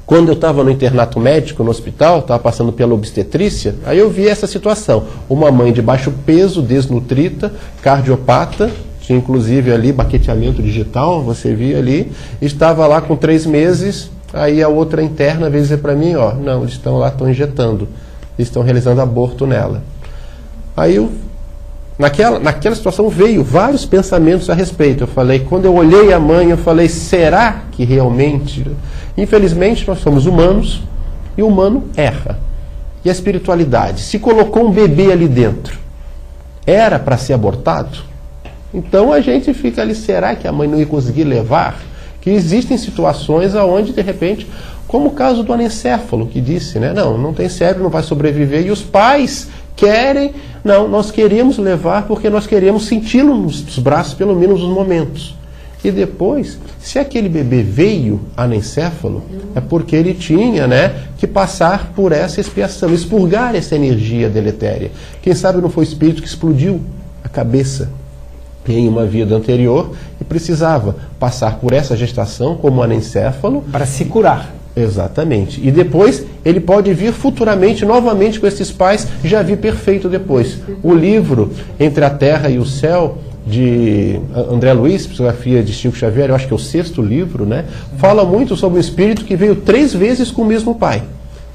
Quando eu estava no internato médico, no hospital, estava passando pela obstetrícia, aí eu vi essa situação. Uma mãe de baixo peso, desnutrida, cardiopata, tinha inclusive ali baqueteamento digital, você via ali, estava lá com 3 meses, aí a outra interna veio dizer para mim, ó, não, eles estão lá, estão injetando, eles estão realizando aborto nela. Aí eu... Naquela situação veio vários pensamentos a respeito. Eu falei, quando eu olhei a mãe, eu falei, será que realmente... Infelizmente, nós somos humanos e o humano erra. E a espiritualidade, se colocou um bebê ali dentro, era para ser abortado? Então a gente fica ali, será que a mãe não ia conseguir levar? Que existem situações onde, de repente, como o caso do anencéfalo, que disse, né, não tem cérebro, não vai sobreviver, e os pais... querem, não, nós queremos levar porque nós queremos senti-lo nos braços, pelo menos nos momentos. E depois, se aquele bebê veio anencéfalo, é porque ele tinha, né, que passar por essa expiação, expurgar essa energia deletéria. Quem sabe não foi o espírito que explodiu a cabeça em uma vida anterior e precisava passar por essa gestação como anencéfalo para se curar. Exatamente. E depois ele pode vir futuramente, novamente com esses pais, já vir perfeito depois. O livro Entre a Terra e o Céu, de André Luiz, psicografia de Chico Xavier, eu acho que é o 6º livro, né? Fala muito sobre um espírito que veio 3 vezes com o mesmo pai.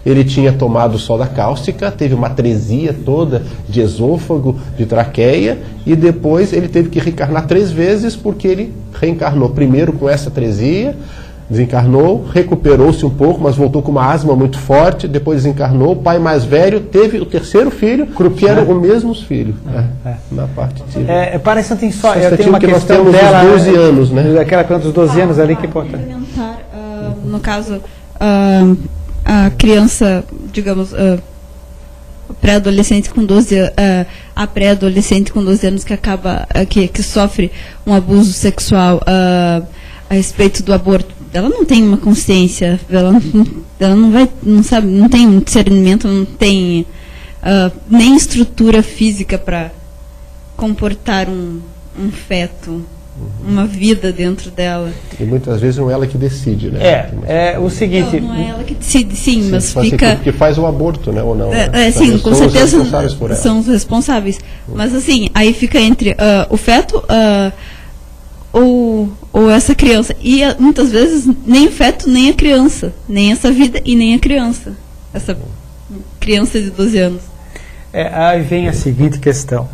Ele tinha tomado soda cáustica, teve uma atresia toda de esôfago, de traqueia, e depois ele teve que reencarnar 3 vezes, porque ele reencarnou primeiro com essa atresia, desencarnou, recuperou-se um pouco, mas voltou com uma asma muito forte, depois desencarnou, o pai mais velho teve o 3º filho, que eram os mesmos filhos, na parte de... Parece que tem só... Eu tenho uma que questão nós temos dela, 12 anos, né? Aquela quantos 12 anos ali que importa. No caso, a criança, digamos, pré-adolescente com 12 a pré-adolescente com 12 anos que acaba, que sofre um abuso sexual a respeito do aborto, ela não tem uma consciência, ela não vai, não sabe, não tem um discernimento, não tem nem estrutura física para comportar um feto. uma vida dentro dela. E muitas vezes não é ela que decide, né? É o seguinte... Não é ela que decide, sim, mas fica... Porque faz o aborto, né? Ou não? Sim, com certeza são os responsáveis. Mas assim, aí fica entre o feto ou essa criança. E muitas vezes nem o feto, nem a criança. Nem essa vida e nem a criança. Essa criança de 12 anos. Aí vem a seguinte questão.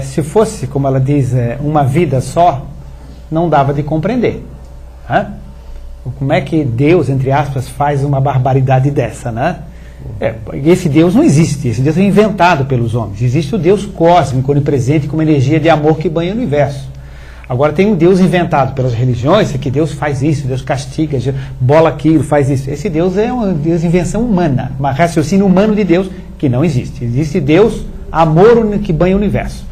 Se fosse, como ela diz, uma vida só, não dava de compreender. Né? Como é que Deus, entre aspas, faz uma barbaridade dessa, né? Esse Deus não existe, esse Deus é inventado pelos homens. Existe o Deus cósmico, onipresente, com uma energia de amor que banha o universo. Agora tem um Deus inventado pelas religiões, que Deus faz isso, Deus castiga, bola aquilo, faz isso. Esse Deus é uma Deus de invenção humana, um raciocínio humano de Deus que não existe. Existe Deus, amor que banha o universo.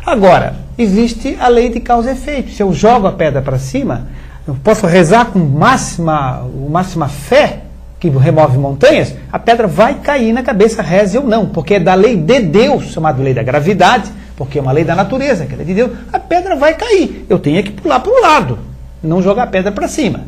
Agora, existe a lei de causa e efeito. Se eu jogo a pedra para cima, eu posso rezar com máxima fé, que remove montanhas, a pedra vai cair na cabeça, reze ou não, porque é da lei de Deus, chamada lei da gravidade, porque é uma lei da natureza, que é lei de Deus, a pedra vai cair. Eu tenho que pular para o lado, não jogar a pedra para cima.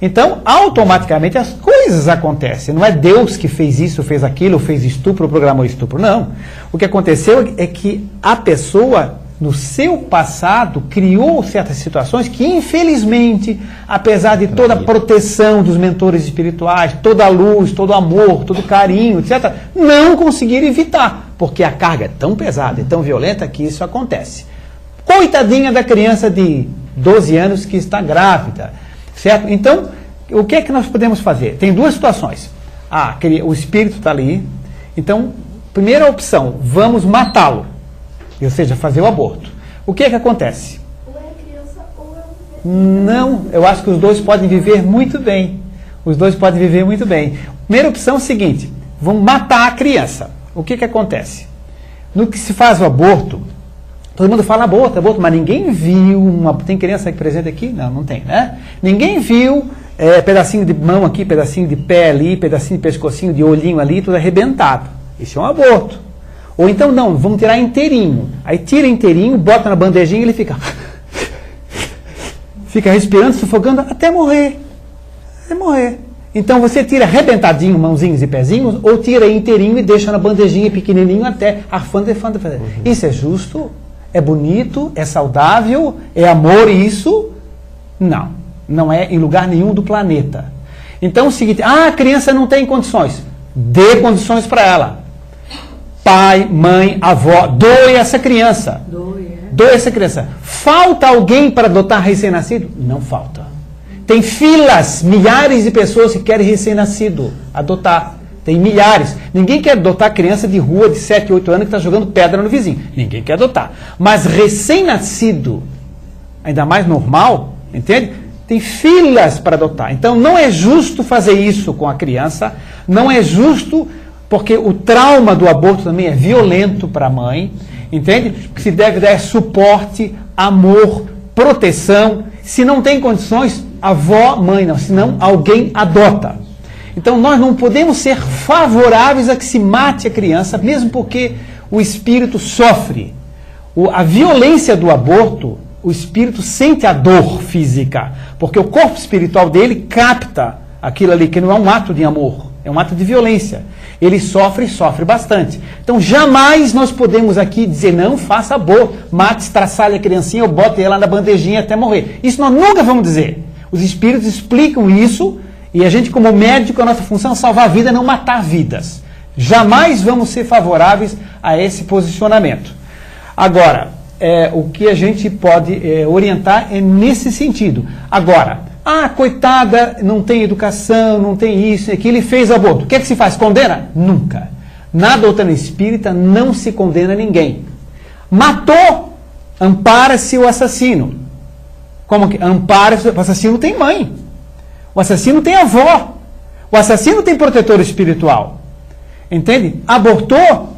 Então, automaticamente as coisas acontecem. Não é Deus que fez isso, fez aquilo, fez estupro, programou estupro. Não. O que aconteceu é que a pessoa, no seu passado, criou certas situações que, infelizmente, apesar de toda a proteção dos mentores espirituais, toda a luz, todo o amor, todo o carinho, etc., não conseguiram evitar, porque a carga é tão pesada e tão violenta que isso acontece. Coitadinha da criança de 12 anos que está grávida, certo? Então, o que é que nós podemos fazer? Tem duas situações. O espírito está ali, então, primeira opção, vamos matá-lo. Ou seja, fazer o aborto. O que é que acontece? Ou é criança ou é um... Não, eu acho que os dois podem viver muito bem. Os dois podem viver muito bem. Primeira opção é o seguinte, vão matar a criança. O que é que acontece? No que se faz o aborto, todo mundo fala aborto, mas ninguém viu, tem criança presente aqui? Não tem, né? Ninguém viu pedacinho de mão aqui, pedacinho de pé ali, pedacinho de pescocinho, de olhinho ali, tudo arrebentado. Isso é um aborto. Ou então, não, vamos tirar inteirinho. Aí tira inteirinho, bota na bandejinha e ele fica respirando, sufocando até morrer. Até morrer. Então você tira arrebentadinho, mãozinhos e pezinhos, ou tira inteirinho e deixa na bandejinha pequenininho até arfando. Isso é justo? É bonito? É saudável? É amor isso? Não. Não é em lugar nenhum do planeta. Então o seguinte, a criança não tem condições. Dê condições para ela. Pai, mãe, avó, doe essa criança. Doe essa criança. Falta alguém para adotar recém-nascido? Não falta. Tem filas, milhares de pessoas que querem recém-nascido adotar. Tem milhares. Ninguém quer adotar criança de rua de 7, 8 anos que está jogando pedra no vizinho. Ninguém quer adotar. Mas recém-nascido, ainda mais normal, entende? Tem filas para adotar. Então não é justo fazer isso com a criança. Não é justo... Porque o trauma do aborto também é violento para a mãe, entende? O que se deve dar é suporte, amor, proteção. Se não tem condições, avó, mãe não, senão alguém adota. Então nós não podemos ser favoráveis a que se mate a criança, mesmo porque o espírito sofre. A violência do aborto, o espírito sente a dor física, porque o corpo espiritual dele capta aquilo ali, que não é um ato de amor, é um ato de violência. Ele sofre bastante. Então, jamais nós podemos aqui dizer, não, faça aborto, mate, estraçalhe a criancinha ou bote ela na bandejinha até morrer. Isso nós nunca vamos dizer. Os espíritos explicam isso e a gente, como médico, a nossa função é salvar a vida, não matar vidas. Jamais vamos ser favoráveis a esse posicionamento. Agora, o que a gente pode orientar é nesse sentido. Agora, coitada, não tem educação, não tem isso, aquilo, ele fez aborto. O que é que se faz? Condena? Nunca. Na doutrina espírita não se condena ninguém. Matou, ampara-se o assassino. Como que? Ampara-se, o assassino tem mãe. O assassino tem avó. O assassino tem protetor espiritual. Entende? Abortou,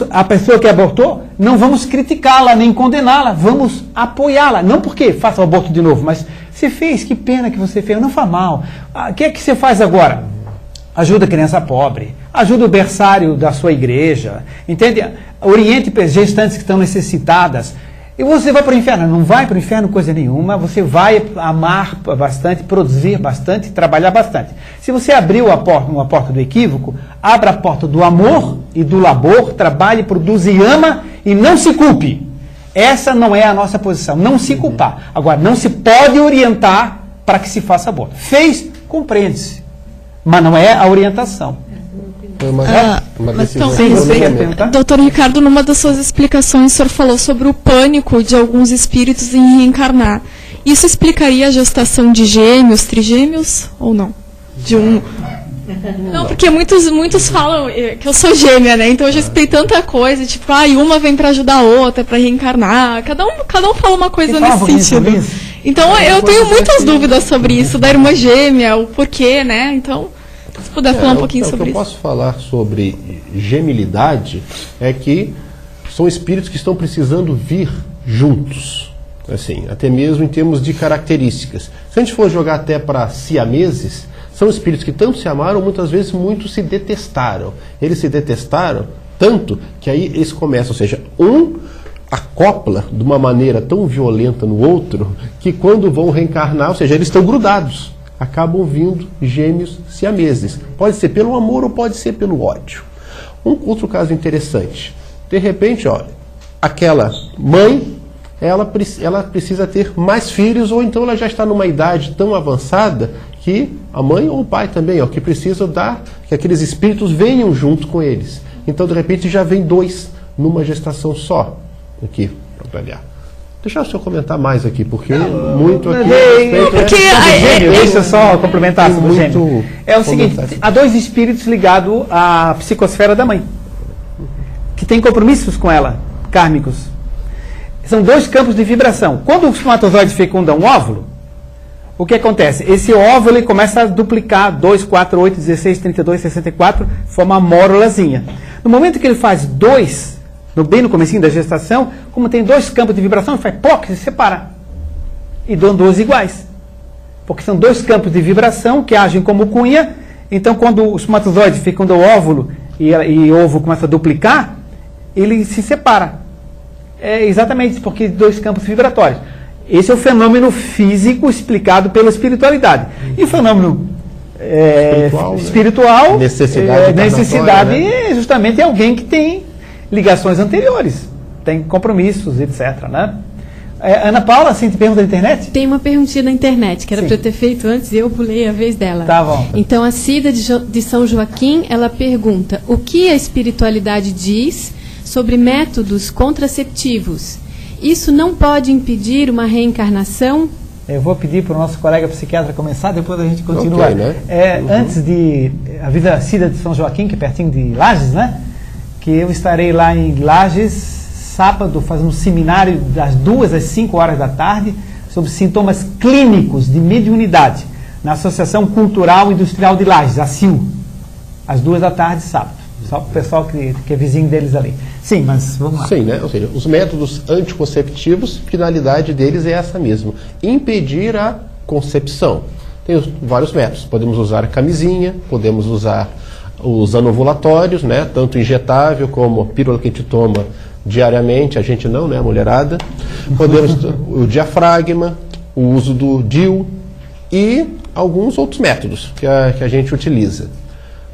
a pessoa que abortou, não vamos criticá-la, nem condená-la, vamos apoiá-la. Não porque faça o aborto de novo, mas você fez, que pena que você fez, não faz mal. O que é que você faz agora? Ajuda a criança pobre, ajuda o berçário da sua igreja, entende? Oriente gestantes que estão necessitadas, E você vai para o inferno? Não vai para o inferno coisa nenhuma, você vai amar bastante, produzir bastante, trabalhar bastante. Se você abriu uma porta do equívoco, abra a porta do amor e do labor, trabalhe, produza e ama e não se culpe. Essa não é a nossa posição, não se culpar. Agora, não se pode orientar para que se faça aborto. Fez, compreende-se, mas não é a orientação. Doutor Ricardo, numa das suas explicações, o senhor falou sobre o pânico de alguns espíritos em reencarnar. Isso explicaria a gestação de gêmeos, trigêmeos, ou não? De um... Não, porque muitos falam que eu sou gêmea, né? Então eu já expliquei tanta coisa, tipo, uma vem para ajudar a outra, para reencarnar. Cada um fala uma coisa nesse sentido. Então eu tenho muitas dúvidas sobre isso, da irmã gêmea, o porquê, né? Então... Se puder falar um pouquinho sobre isso. O que eu posso falar sobre gemilidade é que são espíritos que estão precisando vir juntos, assim, até mesmo em termos de características. Se a gente for jogar até para siameses, são espíritos que tanto se amaram, muitas vezes muito se detestaram. Eles se detestaram tanto que aí eles começam, ou seja, um acopla de uma maneira tão violenta no outro que quando vão reencarnar, ou seja, eles estão grudados. Acabam vindo gêmeos siameses. Pode ser pelo amor ou pode ser pelo ódio. Um outro caso interessante. De repente, olha, aquela mãe, ela precisa ter mais filhos, ou então ela já está numa idade tão avançada que a mãe ou o pai também, que precisam que aqueles espíritos venham junto com eles. Então, de repente, já vem 2 numa gestação só. Aqui, para olhar. Deixa o senhor comentar mais aqui, porque muito aqui... Deixa eu só complementar sobre o gêmeo. É o seguinte, há 2 espíritos ligados à psicosfera da mãe, que têm compromissos com ela, kármicos. São 2 campos de vibração. Quando o espermatozoide fecunda um óvulo, o que acontece? Esse óvulo ele começa a duplicar, 2, 4, 8, 16, 32, 64, forma uma mórulazinha. No momento que ele faz 2... bem no comecinho da gestação, como tem 2 campos de vibração, ele faz POC, se separa. E dão 2 iguais. Porque são 2 campos de vibração que agem como cunha. Então, quando o espermatozoide fecunda o óvulo e o ovo começa a duplicar, ele se separa. É exatamente isso, porque 2 campos vibratórios. Esse é o fenômeno físico explicado pela espiritualidade. E o fenômeno espiritual, necessidade né? Justamente é alguém que tem ligações anteriores, tem compromissos, etc. Né? Ana Paula, assim, te pergunta na internet? Tem uma perguntinha na internet, que era para eu ter feito antes e eu pulei a vez dela. Tá bom. Então, a Cida de São Joaquim, ela pergunta, o que a espiritualidade diz sobre métodos contraceptivos? Isso não pode impedir uma reencarnação? Eu vou pedir para o nosso colega psiquiatra começar, depois a gente continua. Okay, né? Antes de... A vida Cida de São Joaquim, que é pertinho de Lages, né? Que eu estarei lá em Lages, sábado, fazendo um seminário das 2 às 5 horas da tarde, sobre sintomas clínicos de mediunidade, na Associação Cultural Industrial de Lages, a CIL, às 2 da tarde, sábado. Só para o pessoal que é vizinho deles ali. Sim, mas vamos lá. Sim, né? Ou seja, os métodos anticonceptivos, finalidade deles é essa mesmo, impedir a concepção. Tem vários métodos, podemos usar a camisinha, podemos usar os anovulatórios, né, tanto injetável como a pílula que a gente toma diariamente, a gente não, né, a mulherada. Podemos o diafragma, o uso do DIU e alguns outros métodos que a gente utiliza.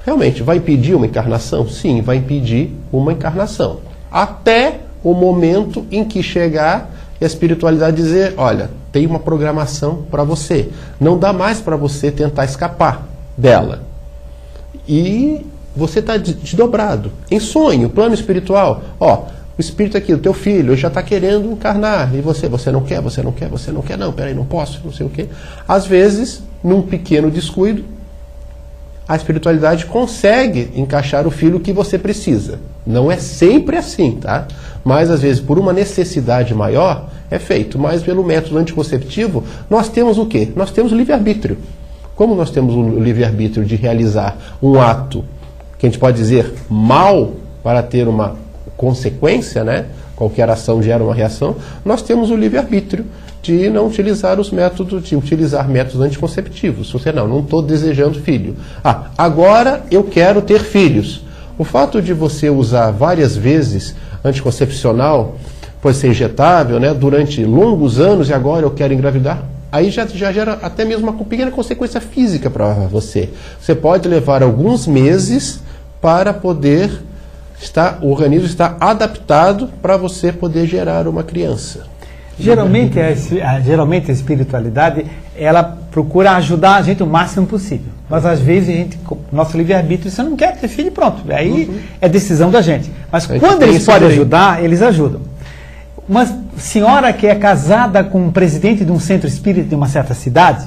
Realmente, vai impedir uma encarnação? Sim, vai impedir uma encarnação. Até o momento em que chegar e a espiritualidade dizer, olha, tem uma programação para você. Não dá mais para você tentar escapar dela. E você está desdobrado. Em sonho, plano espiritual, o espírito aqui, o teu filho, já está querendo encarnar. E você não quer, não, peraí, não posso, não sei o quê. Às vezes, num pequeno descuido, a espiritualidade consegue encaixar o filho que você precisa. Não é sempre assim, tá? Mas, às vezes, por uma necessidade maior, é feito. Mas, pelo método anticonceptivo, nós temos o quê? Nós temos o livre-arbítrio. Como nós temos o livre-arbítrio de realizar um ato que a gente pode dizer mal para ter uma consequência, né? Qualquer ação gera uma reação, nós temos o livre-arbítrio de não utilizar os métodos, de utilizar métodos anticonceptivos. Você não estou desejando filho. Agora eu quero ter filhos. O fato de você usar várias vezes anticoncepcional pode ser injetável, né, durante longos anos e agora eu quero engravidar, aí já gera até mesmo uma pequena consequência física para você. Você pode levar alguns meses para poder o organismo está adaptado para você poder gerar uma criança. Geralmente a espiritualidade, ela procura ajudar a gente o máximo possível. Mas às vezes nosso livre-arbítrio, você não quer ter filho, pronto. Aí é decisão da gente. Mas quando eles podem ajudar, eles ajudam. Uma senhora que é casada com um presidente de um centro espírita de uma certa cidade,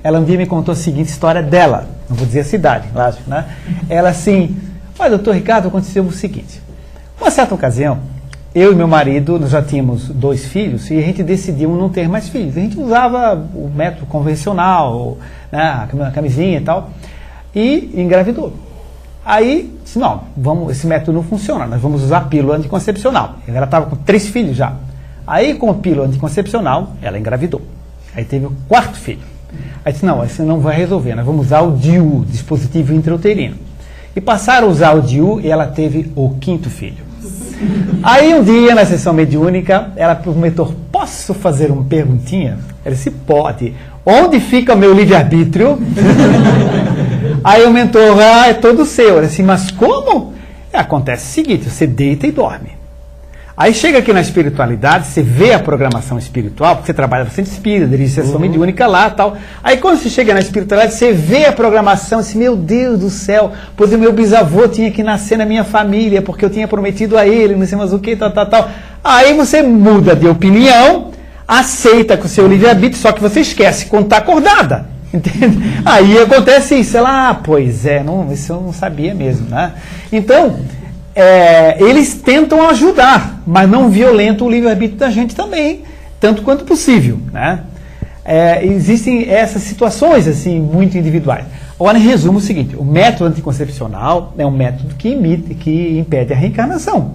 ela um dia me contou a seguinte história dela. Não vou dizer a cidade, lógico, né? Ela assim, olha, doutor Ricardo, aconteceu o seguinte. Uma certa ocasião, eu e meu marido, nós já tínhamos 2 filhos e a gente decidiu não ter mais filhos. A gente usava o método convencional, né, a camisinha e tal, e engravidou. Aí, disse, não, esse método não funciona, nós vamos usar a pílula anticoncepcional. Ela estava com 3 filhos já. Aí, com a pílula anticoncepcional, ela engravidou. Aí teve o 4º filho. Aí disse, não, isso não vai resolver, nós vamos usar o DIU, dispositivo intrauterino. E passaram a usar o DIU e ela teve o 5º filho. Aí um dia, na sessão mediúnica, ela perguntou, posso fazer uma perguntinha? Ela disse, pode. Onde fica o meu livre-arbítrio? Aí o mentor, é todo seu. Ela disse, mas como? Acontece o seguinte, você deita e dorme. Aí chega aqui na espiritualidade, você vê a programação espiritual, porque você trabalha no centro espírita, dirige sessão mediúnica lá e tal. Aí quando você chega na espiritualidade, você vê a programação, assim, meu Deus do céu, pois o meu bisavô tinha que nascer na minha família, porque eu tinha prometido a ele, não sei mais o que, tal. Aí você muda de opinião, aceita com o seu livre-arbítrio, só que você esquece quando está acordada. Entende? Aí acontece isso, ela, pois é, isso eu não sabia mesmo, né? Então, eles tentam ajudar, mas não violentam o livre-arbítrio da gente também, tanto quanto possível, né? Existem essas situações assim muito individuais. Agora, em resumo, é o seguinte: o método anticoncepcional é um método que impede a reencarnação.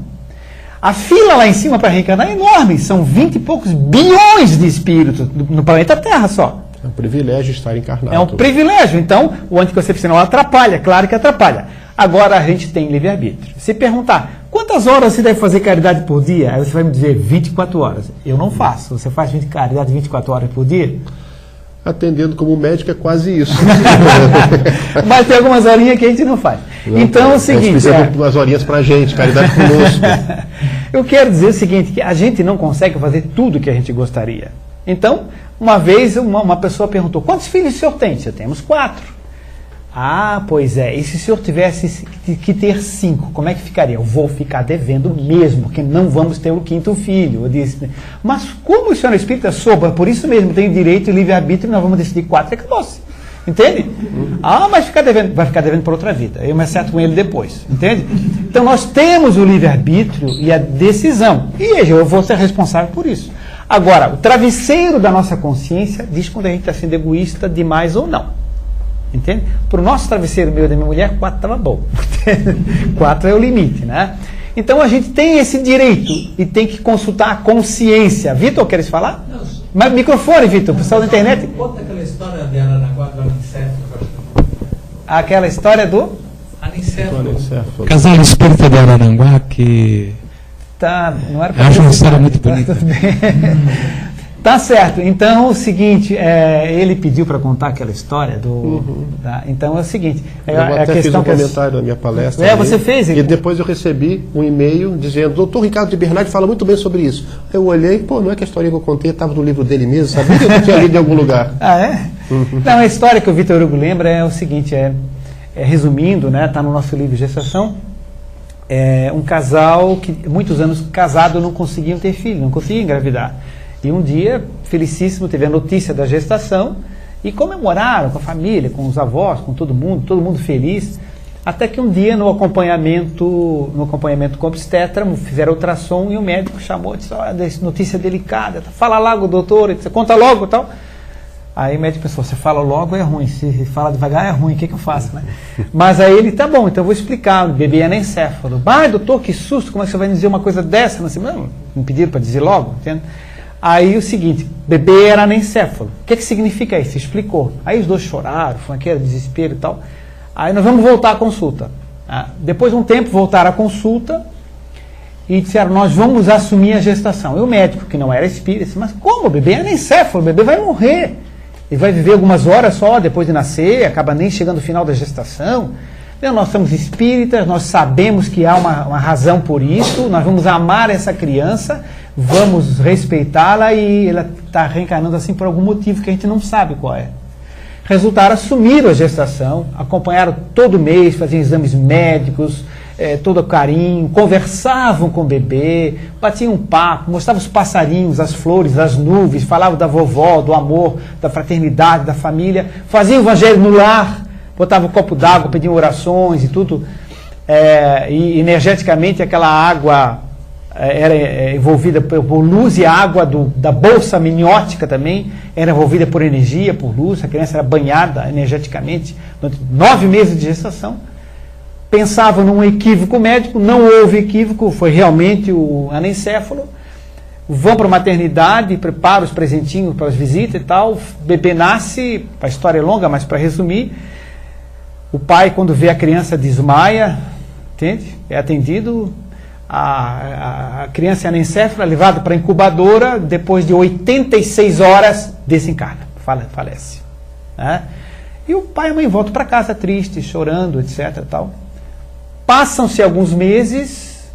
A fila lá em cima para reencarnar é enorme, são 20 e poucos bilhões de espíritos no planeta Terra só. É um privilégio estar encarnado. É um privilégio, então o anticoncepcional atrapalha, claro que atrapalha. Agora a gente tem livre-arbítrio. Se perguntar, quantas horas você deve fazer caridade por dia? Aí você vai me dizer 24 horas. Eu não faço. Você faz caridade 24 horas por dia? Atendendo como médico é quase isso. Mas tem algumas horinhas que a gente não faz. Não, então é o seguinte... precisa de umas horinhas pra gente, caridade conosco. Eu quero dizer o seguinte, que a gente não consegue fazer tudo que a gente gostaria. Então, uma vez uma pessoa perguntou, quantos filhos o senhor tem? Eu temos 4. Ah, pois é, e se o senhor tivesse que ter 5, como é que ficaria? Eu vou ficar devendo mesmo, que não vamos ter o 5º filho. Eu disse, mas como o senhor é espírita, soba, por isso mesmo, tem direito e livre-arbítrio, nós vamos decidir 4 e acabou-se. Entende? Ah, mas vai ficar devendo por outra vida. Eu me acerto com ele depois. Entende? Então nós temos o livre-arbítrio e a decisão. E eu vou ser responsável por isso. Agora, o travesseiro da nossa consciência diz quando a gente está sendo egoísta demais ou não. Entende? Para o nosso travesseiro, meu e da minha mulher, 4 estava bom. 4 é o limite, né? Então a gente tem esse direito e tem que consultar a consciência. Vitor, queres falar? Não. Mas microfone, Vitor, o pessoal da internet. Conta aquela história de Aranaguá do anicéfalo. Aquela história do? Anicéfalo. Casal espírita de Aranaguá que... Tá, não era para acho uma história muito bonita. Tá certo. Então, o seguinte, ele pediu para contar aquela história do... então, é o seguinte... Eu até fiz um comentário na minha palestra. Você fez? E depois eu recebi um e-mail dizendo, doutor Ricardo de Bernardi fala muito bem sobre isso. Eu olhei, não é que a história que eu contei estava no livro dele mesmo, sabia que eu tinha lido em algum lugar. Ah, é? Não, a história que o Vitor Hugo lembra é o seguinte, resumindo, né, está no nosso livro Gestação, um casal que muitos anos casado não conseguiam ter filho, não conseguiam engravidar. E um dia, felicíssimo, teve a notícia da gestação e comemoraram com a família, com os avós, com todo mundo feliz. Até que um dia, no acompanhamento com o obstetra, fizeram ultrassom e o médico chamou e disse, olha, notícia delicada, fala logo, doutor, disse, conta logo e tal. Aí o médico pensou, se fala logo é ruim, se fala devagar é ruim, o que eu faço, né? Mas aí ele, tá bom, então eu vou explicar, o bebê é anencéfalo. Doutor, que susto, como é que você vai dizer uma coisa dessa? Não, me pediram para dizer logo, entende? Aí o seguinte, bebê era anencéfalo. O que significa isso? Explicou. Aí os dois choraram, foi aquele desespero e tal. Aí nós vamos voltar à consulta. Depois de um tempo voltaram à consulta e disseram, nós vamos assumir a gestação. E o médico, que não era espírita, disse, mas como? O bebê é anencéfalo, o bebê vai morrer. Ele vai viver algumas horas só depois de nascer, acaba nem chegando ao final da gestação. Então, nós somos espíritas, nós sabemos que há uma razão por isso, nós vamos amar essa criança, vamos respeitá-la e ela está reencarnando assim por algum motivo que a gente não sabe qual é. Resultaram, assumiram a gestação, acompanharam todo mês, faziam exames médicos, todo carinho, conversavam com o bebê, batiam um papo, mostravam os passarinhos, as flores, as nuvens, falavam da vovó, do amor, da fraternidade, da família, faziam o evangelho no lar, botavam um copo d'água, pediam orações e tudo, e energeticamente aquela água era envolvida por luz, e a água da bolsa miniótica também era envolvida por energia, por luz. A criança era banhada energeticamente durante 9 meses de gestação. Pensavam num equívoco médico, não houve equívoco, foi realmente o anencéfalo. Vão para a maternidade, preparam os presentinhos para as visitas e tal, o bebê nasce, a história é longa, mas para resumir, o pai, quando vê a criança, desmaia, entende? É atendido, a criança é anencéfala, levada para a incubadora, depois de 86 horas, desencarna, falece. Né? E o pai e a mãe voltam para casa tristes, chorando, etc. Tal. Passam-se alguns meses,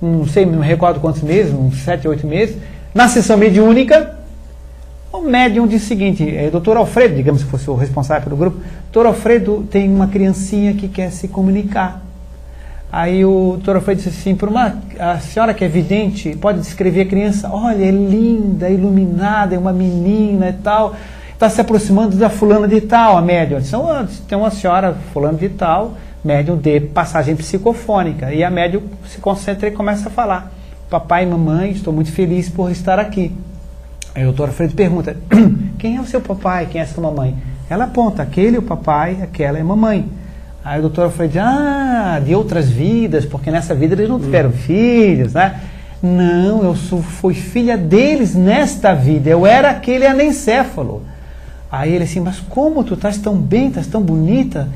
não sei, não me recordo quantos meses, uns 7, 8 meses, na sessão mediúnica, o médium disse o seguinte, doutor Alfredo, digamos que fosse o responsável pelo grupo, doutor Alfredo, tem uma criancinha que quer se comunicar. Aí o doutor Alfredo disse assim, a senhora que é vidente, pode descrever a criança, olha, é linda, iluminada, é uma menina e tal, está se aproximando da fulana de tal, a médium. Então, tem uma senhora fulana de tal, médium de passagem psicofônica, e a médium se concentra e começa a falar, papai e mamãe, estou muito feliz por estar aqui. Aí o doutor Alfredo pergunta, quem é o seu papai, quem é a sua mamãe? Ela aponta, aquele é o papai, aquela é a mamãe. Aí o doutor Alfredo diz, de outras vidas, porque nessa vida eles não tiveram filhos, né? Não, eu fui filha deles nesta vida, eu era aquele anencéfalo. Aí ele assim, mas como tu estás tão bem, estás tão bonita?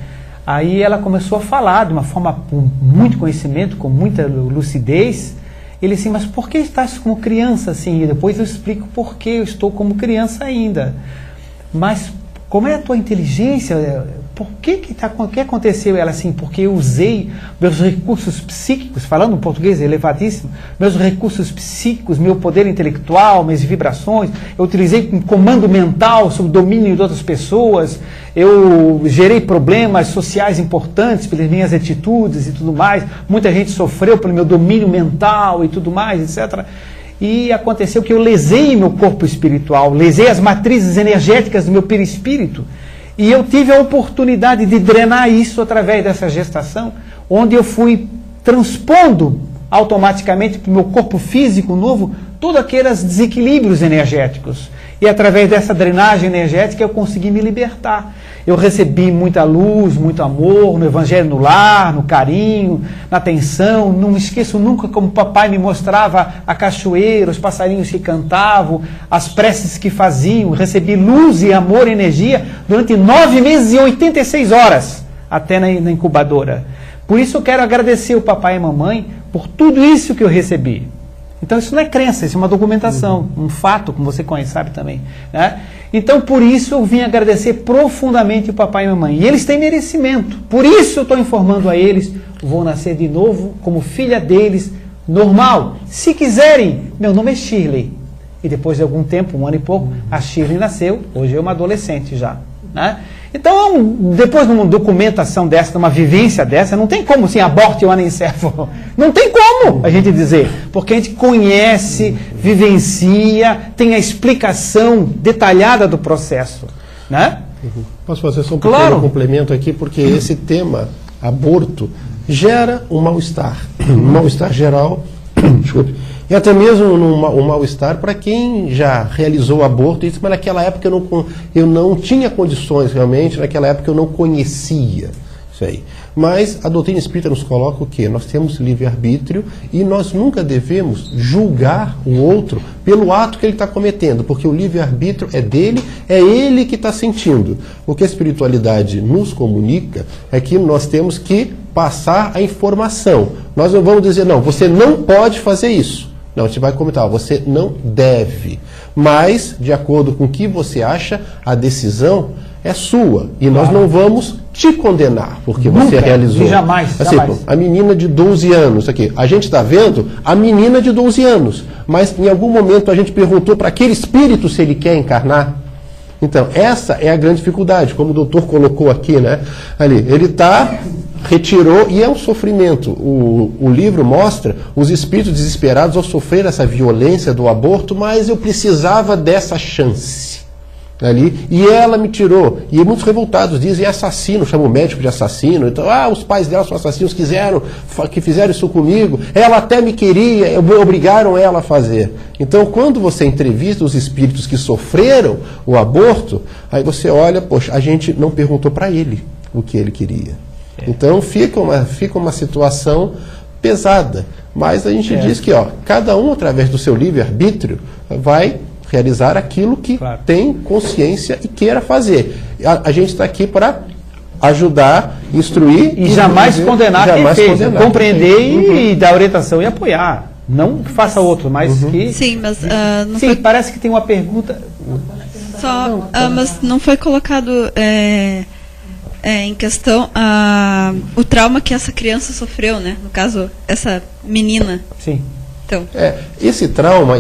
Aí ela começou a falar de uma forma com muito conhecimento, com muita lucidez. Ele assim, mas por que estás como criança assim? E depois eu explico por que eu estou como criança ainda. Mas como é a tua inteligência? Por que aconteceu? Ela assim, porque eu usei meus recursos psíquicos, falando em português elevadíssimo, meus recursos psíquicos, meu poder intelectual, minhas vibrações, eu utilizei um comando mental sob o domínio de outras pessoas, eu gerei problemas sociais importantes pelas minhas atitudes e tudo mais, muita gente sofreu pelo meu domínio mental e tudo mais, etc. E aconteceu que eu lesei meu corpo espiritual, lesei as matrizes energéticas do meu perispírito, e eu tive a oportunidade de drenar isso através dessa gestação, onde eu fui transpondo automaticamente para o meu corpo físico novo todos aqueles desequilíbrios energéticos. E através dessa drenagem energética eu consegui me libertar. Eu recebi muita luz, muito amor, no evangelho no lar, no carinho, na atenção. Não me esqueço nunca como o papai me mostrava a cachoeira, os passarinhos que cantavam, as preces que faziam. Recebi luz e amor e energia durante 9 meses e 86 horas, até na incubadora. Por isso eu quero agradecer o papai e a mamãe por tudo isso que eu recebi. Então isso não é crença, isso é uma documentação, um fato, como você conhece, sabe também, né? Então por isso eu vim agradecer profundamente o papai e a mamãe. E eles têm merecimento, por isso eu estou informando a eles, vou nascer de novo como filha deles, normal. Se quiserem, meu nome é Shirley. E depois de algum tempo, 1 ano e pouco, a Shirley nasceu, hoje é uma adolescente já, né? Então, depois de uma documentação dessa, de uma vivência dessa, não tem como assim, aborte o anencéfalo. Não tem como a gente dizer, porque a gente conhece, vivencia, tem a explicação detalhada do processo, né? Posso fazer só um pequeno complemento aqui, porque esse tema, aborto, gera um mal-estar geral, desculpe, e até mesmo um mal-estar para quem já realizou o aborto, e disse, mas naquela época eu não tinha condições realmente, naquela época eu não conhecia isso aí. Mas a doutrina espírita nos coloca o quê? Nós temos livre-arbítrio e nós nunca devemos julgar o outro pelo ato que ele está cometendo, porque o livre-arbítrio é dele, é ele que está sentindo. O que a espiritualidade nos comunica é que nós temos que passar a informação. Nós não vamos dizer, não, você não pode fazer isso. Não, a gente vai comentar, você não deve. Mas, de acordo com o que você acha, a decisão é sua. E nós não vamos te condenar, porque nunca, você realizou. E jamais, assim, jamais. A menina de 12 anos, aqui, a gente está vendo a menina de 12 anos, mas em algum momento a gente perguntou para aquele espírito se ele quer encarnar. Então, essa é a grande dificuldade, como o doutor colocou aqui, né? Ali, ele retirou, e é um sofrimento. O livro mostra os espíritos desesperados ao sofrer essa violência do aborto, mas eu precisava dessa chance. Ali, e ela me tirou, e muitos revoltados dizem assassino, chamam o médico de assassino, então, os pais dela são assassinos, que fizeram isso comigo, ela até me queria, obrigaram ela a fazer. Então, quando você entrevista os espíritos que sofreram o aborto, aí você olha, poxa, a gente não perguntou para ele o que ele queria. Então, fica uma situação pesada, mas a gente diz que, cada um, através do seu livre-arbítrio, vai realizar aquilo que tem consciência e queira fazer. A gente está aqui para ajudar, instruir e jamais condenar quem fez, compreender e dar orientação e apoiar. Não faça outro, mas que... Sim, mas... parece que tem uma pergunta... mas não foi colocado em questão o trauma que essa criança sofreu, né? No caso, essa menina. Sim. Então. Esse trauma,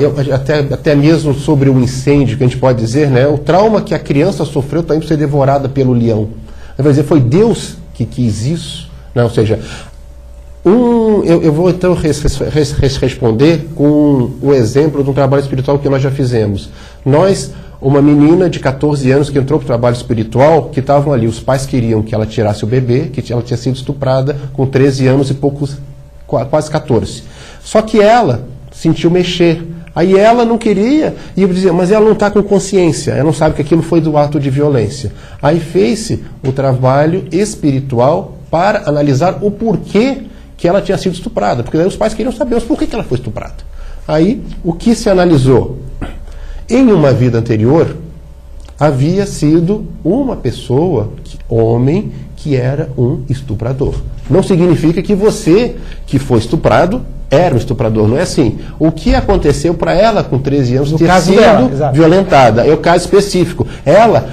até mesmo sobre o incêndio, que a gente pode dizer, né, o trauma que a criança sofreu também por ser devorada pelo leão. Vai dizer, foi Deus que quis isso? Né? Ou seja, eu vou então responder com o exemplo de um trabalho espiritual que nós já fizemos. Uma menina de 14 anos que entrou para o trabalho espiritual, que estavam ali, os pais queriam que ela tirasse o bebê, que ela tinha sido estuprada com 13 anos e poucos, quase 14. Só que ela sentiu mexer. Aí ela não queria, e eu dizia, mas ela não está com consciência, ela não sabe que aquilo foi do ato de violência. Aí fez-se o trabalho espiritual para analisar o porquê que ela tinha sido estuprada. Porque daí os pais queriam saber, mas por que ela foi estuprada? Aí, o que se analisou? Em uma vida anterior, havia sido uma pessoa, homem, que era um estuprador. Não significa que você, que foi estuprado, era um estuprador, não é assim. O que aconteceu para ela com 13 anos ter sido violentada? É o caso específico. Ela,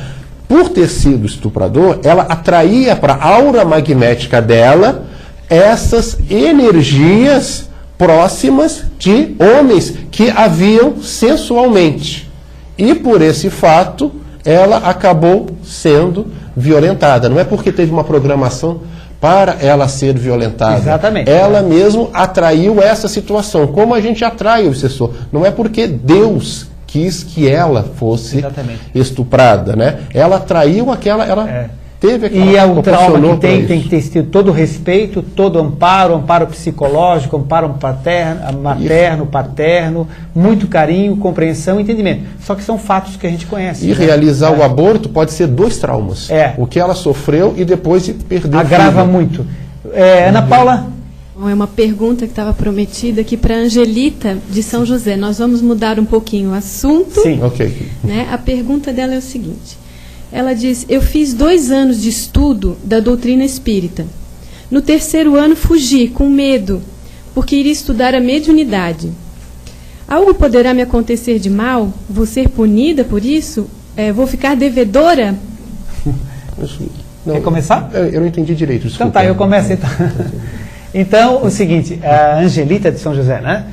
por ter sido estuprador, ela atraía para a aura magnética dela essas energias próximas de homens que a viam sensualmente. E por esse fato, ela acabou sendo violentada. Não é porque teve uma programação para ela ser violentada. Exatamente. Ela mesmo atraiu essa situação. Como a gente atrai o obsessor? Não é porque Deus quis que ela fosse estuprada, né? Ela atraiu aquela... Teve aquela, e é um trauma que tem que ter todo o respeito, todo amparo psicológico, amparo materno, paterno, muito carinho, compreensão e entendimento. Só que são fatos que a gente conhece. E realizar o aborto pode ser 2 traumas. O que ela sofreu e depois perdeu. Agrava muito. Ana Paula? É uma pergunta que estava prometida aqui para a Angelita, de São José. Nós vamos mudar um pouquinho o assunto. Sim. Ok. Né? A pergunta dela é o seguinte. Ela diz, eu fiz 2 anos de estudo da doutrina espírita. No 3º ano fugi, com medo, porque iria estudar a mediunidade. Algo poderá me acontecer de mal? Vou ser punida por isso? Vou ficar devedora? Quer começar? Eu não entendi direito, desculpa. Então tá, eu começo então. Então, o seguinte, a Angelita de São José, né?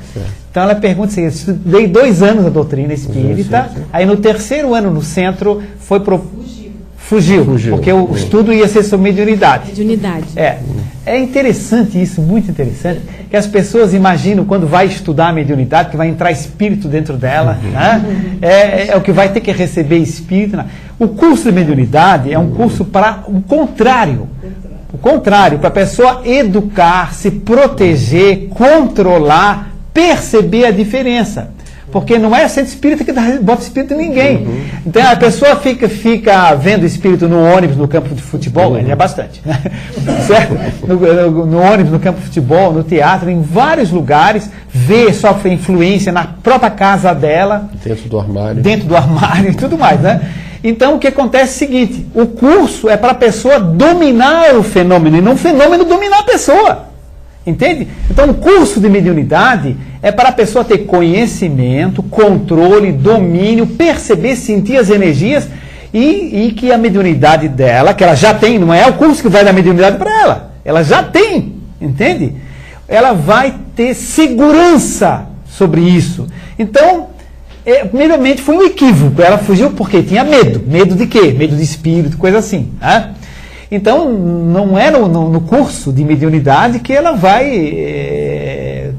Então ela pergunta o seguinte, estudei 2 anos da doutrina espírita, aí no 3º ano no centro foi Fugiu, porque o estudo ia ser sobre mediunidade. É interessante isso, muito interessante, que as pessoas imaginam quando vai estudar a mediunidade, que vai entrar espírito dentro dela, né? É o que vai ter que receber espírito. Né? O curso de mediunidade é um curso para o contrário. O contrário, para a pessoa educar, se proteger, controlar, perceber a diferença. Porque não é centro espírita que bota espírito em ninguém. Então a pessoa fica vendo espírito no ônibus, no campo de futebol, ele é bastante, né? Certo? No ônibus, no campo de futebol, no teatro, em vários lugares, sofre influência na própria casa dela. Dentro do armário. Dentro do armário e tudo mais, né? Então, o que acontece é o seguinte, o curso é para a pessoa dominar o fenômeno, e não o fenômeno dominar a pessoa. Entende? Então, o curso de mediunidade é para a pessoa ter conhecimento, controle, domínio, perceber, sentir as energias e que a mediunidade dela, que ela já tem, não é o curso que vai dar mediunidade para ela já tem, entende? Ela vai ter segurança sobre isso. Então, primeiramente foi um equívoco, ela fugiu porque tinha medo. Medo de quê? Medo de espírito, coisa assim. Né? Então, não é no curso de mediunidade que ela vai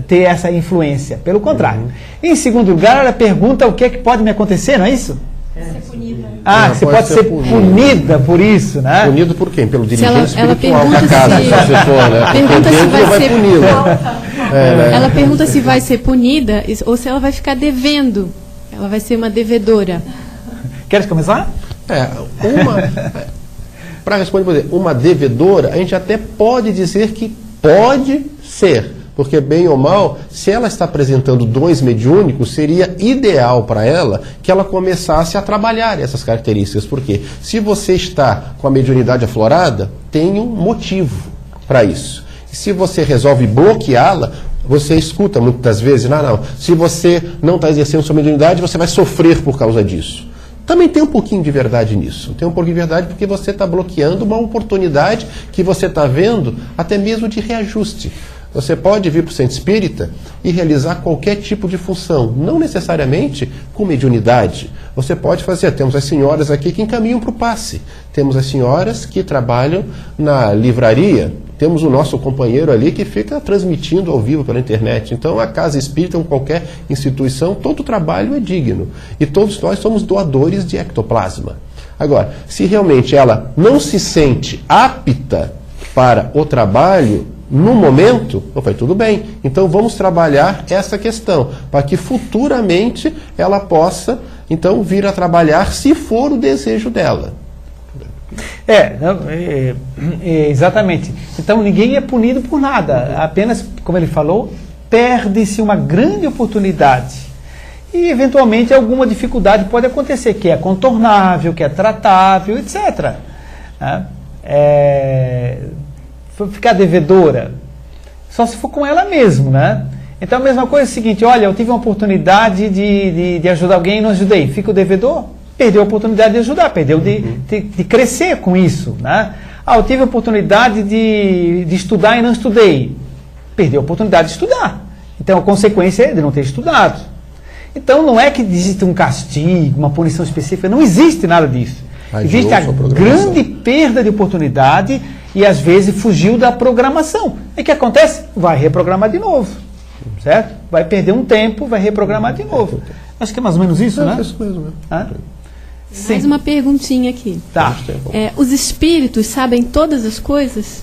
ter essa influência. Pelo contrário. Em segundo lugar, ela pergunta o que é que pode me acontecer, não é isso? Ser punida. Você pode ser punida por isso, né? Punido por quem? Pelo dirigente espiritual da casa, se você for, né? Pergunta se vai ser punida. Ela pergunta se vai ser punida ou se ela vai ficar devendo. Ela vai ser uma devedora. Queres começar? Para responder, uma devedora, a gente até pode dizer que pode ser. Porque, bem ou mal, se ela está apresentando dons mediúnicos, seria ideal para ela que ela começasse a trabalhar essas características. Porque se você está com a mediunidade aflorada, tem um motivo para isso. E se você resolve bloqueá-la, você escuta muitas vezes, não, se você não está exercendo sua mediunidade, você vai sofrer por causa disso. Também tem um pouquinho de verdade nisso. Tem um pouquinho de verdade porque você está bloqueando uma oportunidade que você está vendo, até mesmo de reajuste. Você pode vir para o centro espírita e realizar qualquer tipo de função, não necessariamente com mediunidade. Você pode fazer, temos as senhoras aqui que encaminham para o passe, temos as senhoras que trabalham na livraria, temos o nosso companheiro ali que fica transmitindo ao vivo pela internet. Então a casa espírita, ou qualquer instituição, todo trabalho é digno. E todos nós somos doadores de ectoplasma. Agora, se realmente ela não se sente apta para o trabalho, no momento, vai tudo bem. Então vamos trabalhar essa questão, para que futuramente ela possa, então, vir a trabalhar se for o desejo dela. Exatamente. Então ninguém é punido por nada. Apenas, como ele falou, perde-se uma grande oportunidade. E eventualmente alguma dificuldade pode acontecer, que é contornável, que é tratável, etc. Ficar devedora, só se for com ela mesmo, né? Então a mesma coisa é o seguinte, olha, eu tive uma oportunidade de ajudar alguém e não ajudei, fica o devedor, perdeu a oportunidade de ajudar, perdeu de crescer com isso, né? Eu tive a oportunidade de estudar e não estudei, perdeu a oportunidade de estudar, então a consequência é de não ter estudado. Então não é que existe um castigo, uma punição específica, não existe nada disso. Existe a grande perda de oportunidade e às vezes fugiu da programação. E o que acontece? Vai reprogramar de novo, certo? Vai perder um tempo, vai reprogramar de novo. Acho que é mais ou menos isso, né? É isso mesmo. Mais uma perguntinha aqui. Tá. Os espíritos sabem todas as coisas?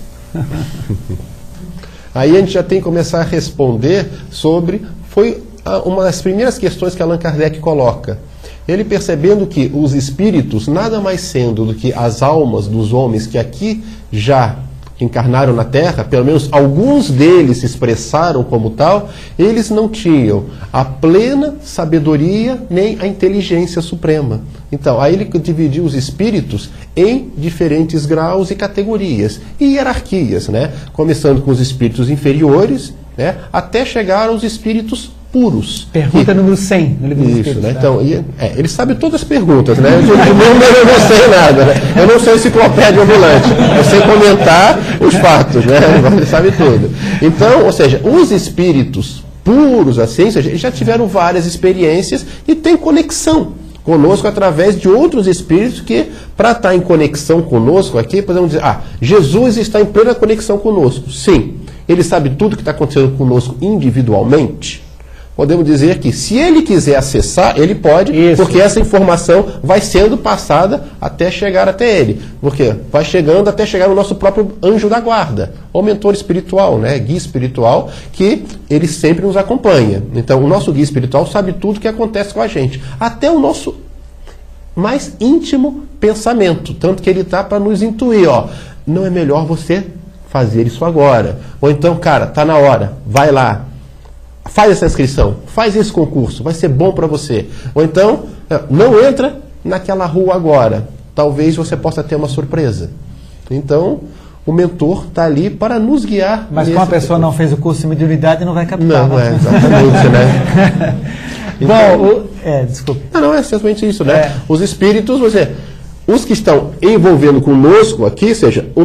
Aí a gente já tem que começar a responder sobre... Foi uma das primeiras questões que Allan Kardec coloca. Ele percebendo que os espíritos, nada mais sendo do que as almas dos homens que aqui já encarnaram na Terra, pelo menos alguns deles se expressaram como tal, eles não tinham a plena sabedoria nem a inteligência suprema. Então, aí ele dividiu os espíritos em diferentes graus e categorias, e hierarquias, né? Começando com os espíritos inferiores, né? Até chegar aos espíritos puros. Pergunta número 100 no livro dos Isso, Espíritos, né? Então, ele sabe todas as perguntas, né? Eu não sei nada, né? Eu não sou enciclopédia ambulante. Eu sei comentar os fatos, né? Ele sabe tudo. Então, ou seja, os espíritos puros, assim, já tiveram várias experiências e têm conexão conosco através de outros espíritos que, para estar em conexão conosco aqui, podemos dizer, Jesus está em plena conexão conosco. Sim. Ele sabe tudo o que está acontecendo conosco individualmente. Podemos dizer que se ele quiser acessar, ele pode, porque essa informação vai sendo passada até chegar até ele. Porque vai chegando até chegar no nosso próprio anjo da guarda, ou mentor espiritual, né? Guia espiritual, que ele sempre nos acompanha. Então, o nosso guia espiritual sabe tudo o que acontece com a gente. Até o nosso mais íntimo pensamento. Tanto que ele está para nos intuir, não é melhor você fazer isso agora. Ou então, cara, está na hora, vai lá. Faz essa inscrição, faz esse concurso, vai ser bom para você. Ou então, não entra naquela rua agora. Talvez você possa ter uma surpresa. Então, o mentor está ali para nos guiar. Mas como a pessoa não fez o curso de mediunidade, não vai captar. Não, exatamente, né? Então, bom, desculpe. Não, é simplesmente isso, né? Os espíritos, os que estão envolvendo conosco aqui, seja, o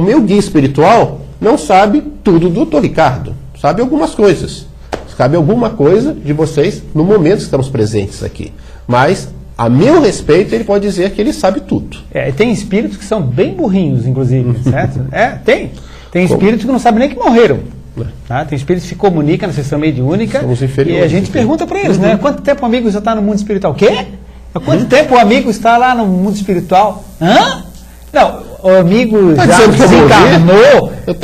meu guia espiritual não sabe tudo do Dr. Ricardo, sabe algumas coisas. Sabe alguma coisa de vocês no momento que estamos presentes aqui. Mas, a meu respeito, ele pode dizer que ele sabe tudo. Tem espíritos que são bem burrinhos, inclusive, certo? Tem espíritos que não sabem nem que morreram. Tá? Tem espíritos que se comunicam na sessão mediúnica e a gente pergunta para eles, né? Quanto tempo o amigo já está no mundo espiritual? O quê? Há quanto tempo o amigo está lá no mundo espiritual? Hã? Não, o amigo já desencarnou. O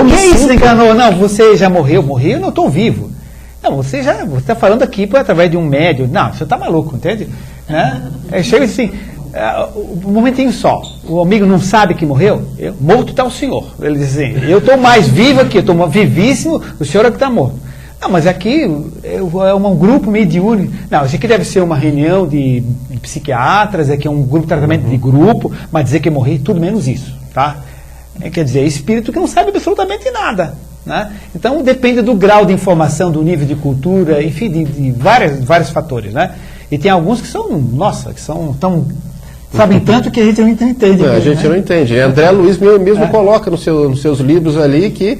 que é isso, desencarnou? Não, você já morreu. Morreu? Eu não estou vivo. Não, você está falando aqui através de um médium. Não, você está maluco, entende? Né? Chega assim, um momentinho só. O amigo não sabe que morreu? Morto está o senhor. Ele diz assim, eu estou mais vivo aqui, eu estou vivíssimo, o senhor é que está morto. Não, mas aqui é um grupo mediúnico. Não, isso aqui deve ser uma reunião de psiquiatras, aqui é um grupo de tratamento de grupo, mas dizer que morri, tudo menos isso, tá? Quer dizer, é espírito que não sabe absolutamente nada. Né? Então depende do grau de informação, do nível de cultura, enfim, de vários fatores, né? E tem alguns que são, sabem tanto que a gente não entende. A gente não entende. André Luiz mesmo coloca nos seus livros ali que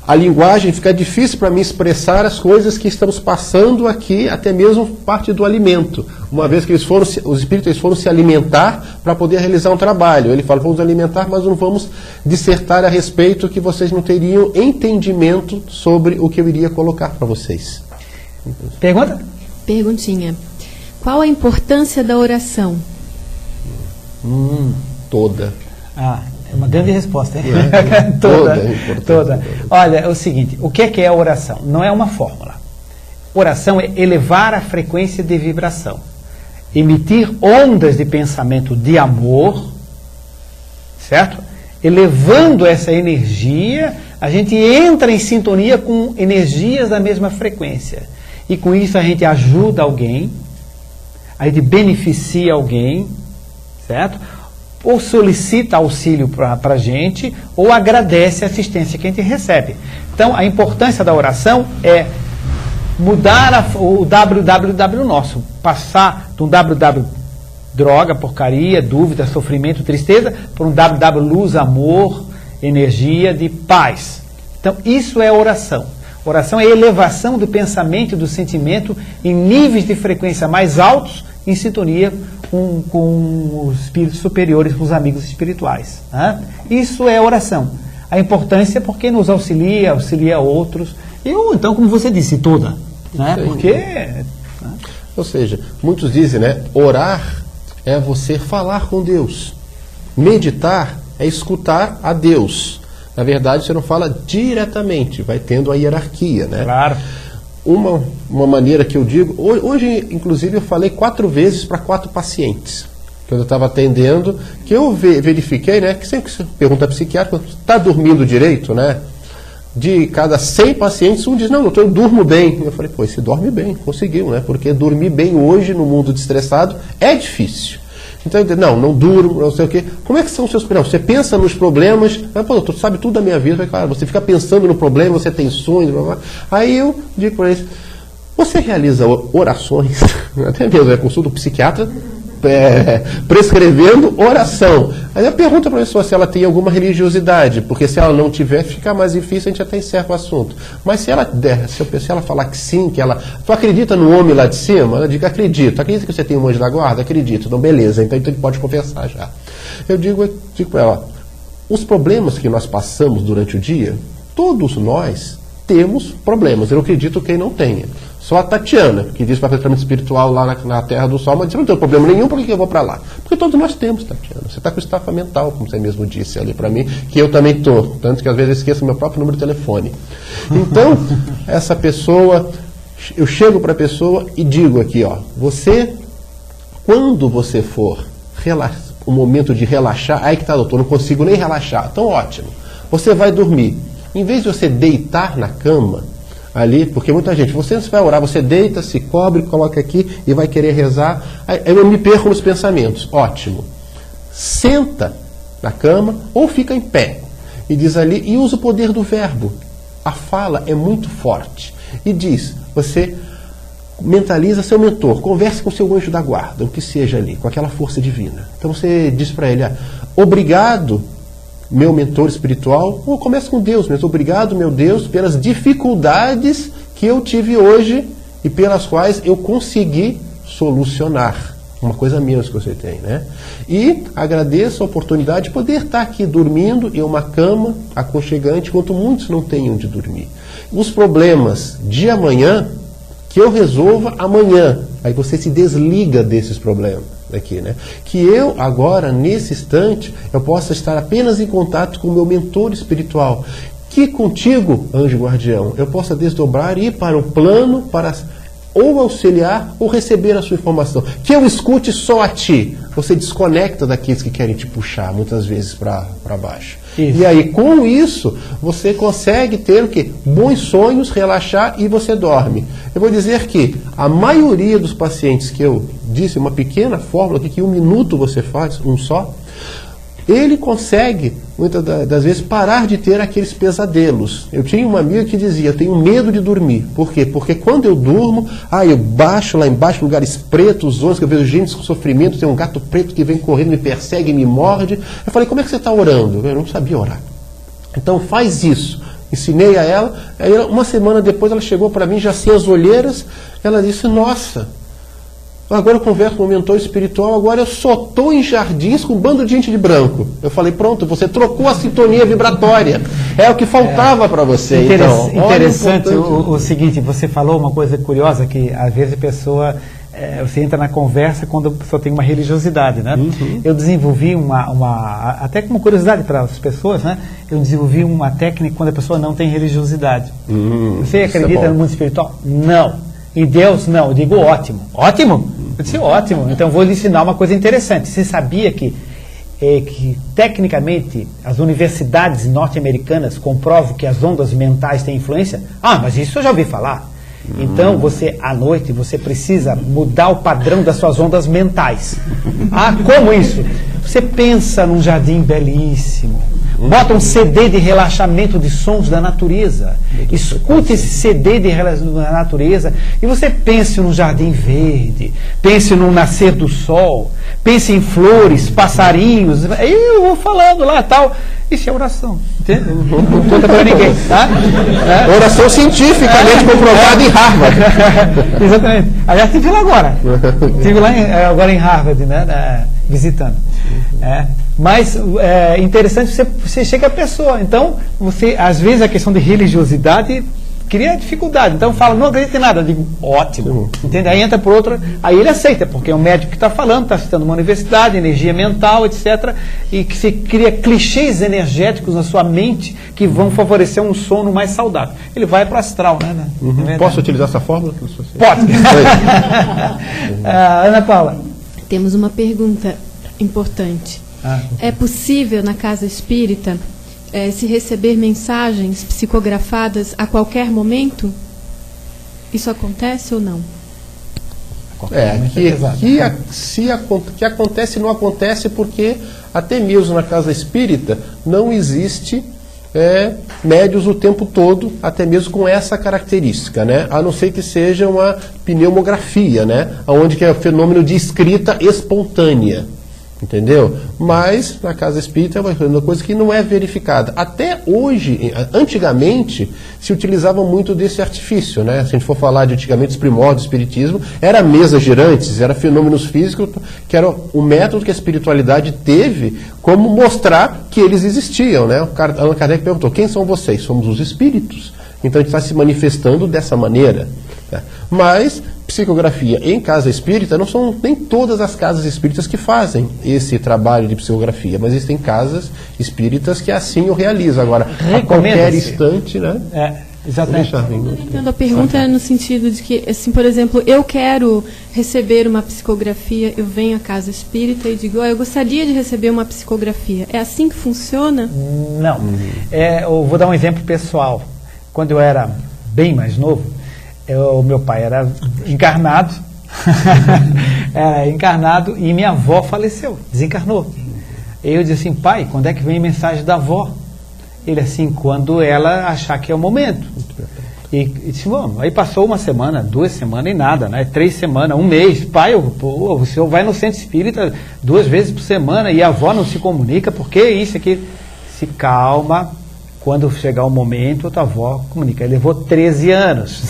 a linguagem fica difícil para mim expressar as coisas que estamos passando aqui, até mesmo parte do alimento. Uma vez que os espíritos foram se alimentar para poder realizar um trabalho. Ele fala, vamos alimentar, mas não vamos dissertar a respeito que vocês não teriam entendimento sobre o que eu iria colocar para vocês. Pergunta? Perguntinha. Qual a importância da oração? Toda. É uma grande resposta, hein? Toda. Olha, é o seguinte, o que é a oração? Não é uma fórmula. Oração é elevar a frequência de vibração. Emitir ondas de pensamento de amor, certo? Elevando essa energia, a gente entra em sintonia com energias da mesma frequência. E com isso a gente ajuda alguém, a gente beneficia alguém, certo? Ou solicita auxílio para a gente, ou agradece a assistência que a gente recebe. Então, a importância da oração é mudar o www nosso, passar de um www droga, porcaria, dúvida, sofrimento, tristeza, para um www luz, amor, energia de paz. Então, isso é oração. Oração é elevação do pensamento e do sentimento em níveis de frequência mais altos, em sintonia com os espíritos superiores, com os amigos espirituais. Né? Isso é oração. A importância é porque nos auxilia outros. Então, como você disse, toda. Né? Porque... Né? Ou seja, muitos dizem, né? Orar é você falar com Deus. Meditar é escutar a Deus. Na verdade, você não fala diretamente, vai tendo a hierarquia, né? Claro. Uma maneira que eu digo, hoje inclusive eu falei 4 vezes para 4 pacientes que eu estava atendendo, que eu verifiquei, né, que sempre que você pergunta a psiquiatra, está dormindo direito, né? De cada 100 pacientes, um diz, não, doutor, eu durmo bem. Eu falei, pô, você dorme bem, conseguiu, né? Porque dormir bem hoje no mundo estressado é difícil. Então, não durmo, não sei o quê. Como é que são os seus problemas? Você pensa nos problemas, mas, pô, doutor, sabe tudo da minha vida. Claro, você fica pensando no problema, você tem sonhos, blá, blá. Aí eu digo para eles, você realiza orações, até mesmo, consulta o psiquiatra, prescrevendo oração. Aí eu pergunto para a pessoa se ela tem alguma religiosidade, porque se ela não tiver, fica mais difícil, a gente até encerra o assunto. Mas se ela falar que sim, que ela... Tu acredita no homem lá de cima? Ela diz, acredito. Acredita que você tem um anjo da guarda? Acredito. Então, beleza. Então ele pode conversar já. Eu digo para ela, os problemas que nós passamos durante o dia, todos nós temos problemas. Eu acredito que quem não tenha. Só a Tatiana, que diz para tratamento espiritual lá na Terra do Sol, mas diz, não tem problema nenhum, por que eu vou para lá? Porque todos nós temos, Tatiana. Você está com estafa mental, como você mesmo disse ali para mim, que eu também estou. Tanto que às vezes eu esqueço meu próprio número de telefone. Então, essa pessoa, eu chego para a pessoa e digo aqui, ó, você, quando você for o momento de relaxar, aí que está, doutor, não consigo nem relaxar. Então, ótimo. Você vai dormir. Em vez de você deitar na cama, ali, porque muita gente, você não vai orar, você deita, se cobre, coloca aqui e vai querer rezar. Aí eu me perco nos pensamentos. Ótimo. Senta na cama ou fica em pé. E diz ali, e usa o poder do verbo. A fala é muito forte. E diz, você mentaliza seu mentor, converse com seu anjo da guarda, o que seja ali, com aquela força divina. Então você diz para ele, obrigado, meu mentor espiritual, ou começa com Deus mesmo, obrigado, meu Deus, pelas dificuldades que eu tive hoje e pelas quais eu consegui solucionar. Uma coisa menos que você tem, né? E agradeço a oportunidade de poder estar aqui dormindo em uma cama aconchegante, enquanto muitos não têm onde dormir. Os problemas de amanhã, que eu resolva amanhã. Aí você se desliga desses problemas aqui, né? Que eu, agora, nesse instante, eu possa estar apenas em contato com o meu mentor espiritual. Que contigo, anjo guardião, eu possa desdobrar e ir para o plano, para ou auxiliar ou receber a sua informação. Que eu escute só a ti. Você desconecta daqueles que querem te puxar, muitas vezes, para baixo. Isso. E aí, com isso, você consegue ter o quê? Bons sonhos, relaxar e você dorme. Eu vou dizer que a maioria dos pacientes que eu disse, uma pequena fórmula que em 1 minuto você faz, um só, ele consegue, muitas das vezes, parar de ter aqueles pesadelos. Eu tinha uma amiga que dizia, eu tenho medo de dormir. Por quê? Porque quando eu durmo, eu baixo lá embaixo, lugares pretos, onde eu vejo gente com sofrimento, tem um gato preto que vem correndo, me persegue, me morde. Eu falei, como é que você está orando? Eu não sabia orar. Então faz isso. Ensinei a ela, aí uma semana depois ela chegou para mim, já sem as olheiras, ela disse, nossa, agora eu converso com o mentor espiritual, agora eu só estou em jardins com um bando de gente de branco. Eu falei, pronto, você trocou a sintonia vibratória. É o que faltava para você. Interessante o seguinte, você falou uma coisa curiosa, que às vezes a pessoa, você entra na conversa quando a pessoa tem uma religiosidade, né? Uhum. Eu desenvolvi até como curiosidade para as pessoas, né? Eu desenvolvi uma técnica quando a pessoa não tem religiosidade. Você acredita no mundo espiritual? Não. Em Deus, não. Eu digo ótimo. Ótimo? Eu disse ótimo. Então vou lhe ensinar uma coisa interessante. Você sabia que tecnicamente as universidades norte-americanas comprovam que as ondas mentais têm influência? Mas isso eu já ouvi falar. Então você, à noite, você precisa mudar o padrão das suas ondas mentais. Como isso? Você pensa num jardim belíssimo, bota um CD de relaxamento de sons da natureza, escute esse CD de relaxamento da natureza e você pense num jardim verde, pense no nascer do sol, pense em flores, passarinhos, aí eu vou falando lá tal. Isso é oração, entende? Não conta para ninguém, tá? Oração cientificamente comprovada em Harvard. Exatamente. Aliás, estive lá agora. Estive lá agora em Harvard, né? Visitando. Mas é interessante, você chega a pessoa. Então, às vezes a questão de religiosidade cria dificuldade. Então fala, não acredito em nada. Eu digo, ótimo. Entende? Aí entra por outro, aí ele aceita, porque é um médico que está falando, está citando uma universidade, energia mental, etc. E que se cria clichês energéticos na sua mente que vão favorecer um sono mais saudável. Ele vai para o astral, né? Posso utilizar essa fórmula? Pode. Ana Paula. Temos uma pergunta importante. É possível na casa espírita se receber mensagens psicografadas a qualquer momento? Isso acontece ou não? Que acontece não acontece porque até mesmo na casa espírita não existe médios o tempo todo, até mesmo com essa característica, né? A não ser que seja uma pneumografia, né? Onde que é o fenômeno de escrita espontânea. Entendeu? Mas na casa espírita é uma coisa que não é verificada. Até hoje, antigamente, se utilizava muito desse artifício, né? Se a gente for falar de antigamente os primórdios do espiritismo, era mesas girantes, era fenômenos físicos, que era o método que a espiritualidade teve como mostrar que eles existiam, né? Allan Kardec perguntou, quem são vocês? Somos os espíritos. Então a gente está se manifestando dessa maneira. Né? Mas psicografia em casa espírita não são nem todas as casas espíritas que fazem esse trabalho de psicografia, mas existem casas espíritas que assim o realizam. Agora, a qualquer instante, né? Exatamente. Então, a pergunta é no sentido de que, assim, por exemplo, eu quero receber uma psicografia, eu venho à casa espírita e digo, eu gostaria de receber uma psicografia. É assim que funciona? Não. Eu vou dar um exemplo pessoal. Quando eu era bem mais novo, o meu pai era encarnado, e minha avó faleceu, desencarnou. Eu disse assim, pai, quando é que vem a mensagem da avó? Ele assim, quando ela achar que é o momento. E disse, bom, aí passou 1 semana, 2 semanas e nada, né? 3 semanas, 1 mês. Pai, o senhor vai no centro espírita 2 vezes por semana e a avó não se comunica, por que isso aqui? Se calma, quando chegar o momento, a tua avó comunica. Ele levou 13 anos.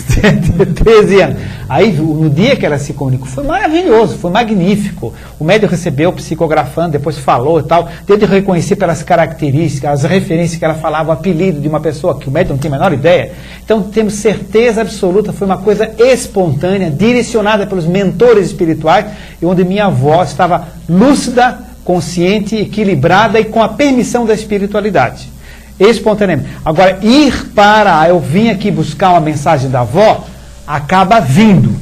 13 anos. Aí, no dia que ela se comunicou, foi maravilhoso, foi magnífico. O médium recebeu, psicografando, depois falou e tal. Deu de reconhecer pelas características, as referências que ela falava, o apelido de uma pessoa que o médium não tem a menor ideia. Então, temos certeza absoluta, foi uma coisa espontânea, direcionada pelos mentores espirituais, e onde minha avó estava lúcida, consciente, equilibrada e com a permissão da espiritualidade. Espontaneamente. Agora, eu vim aqui buscar uma mensagem da avó, acaba vindo.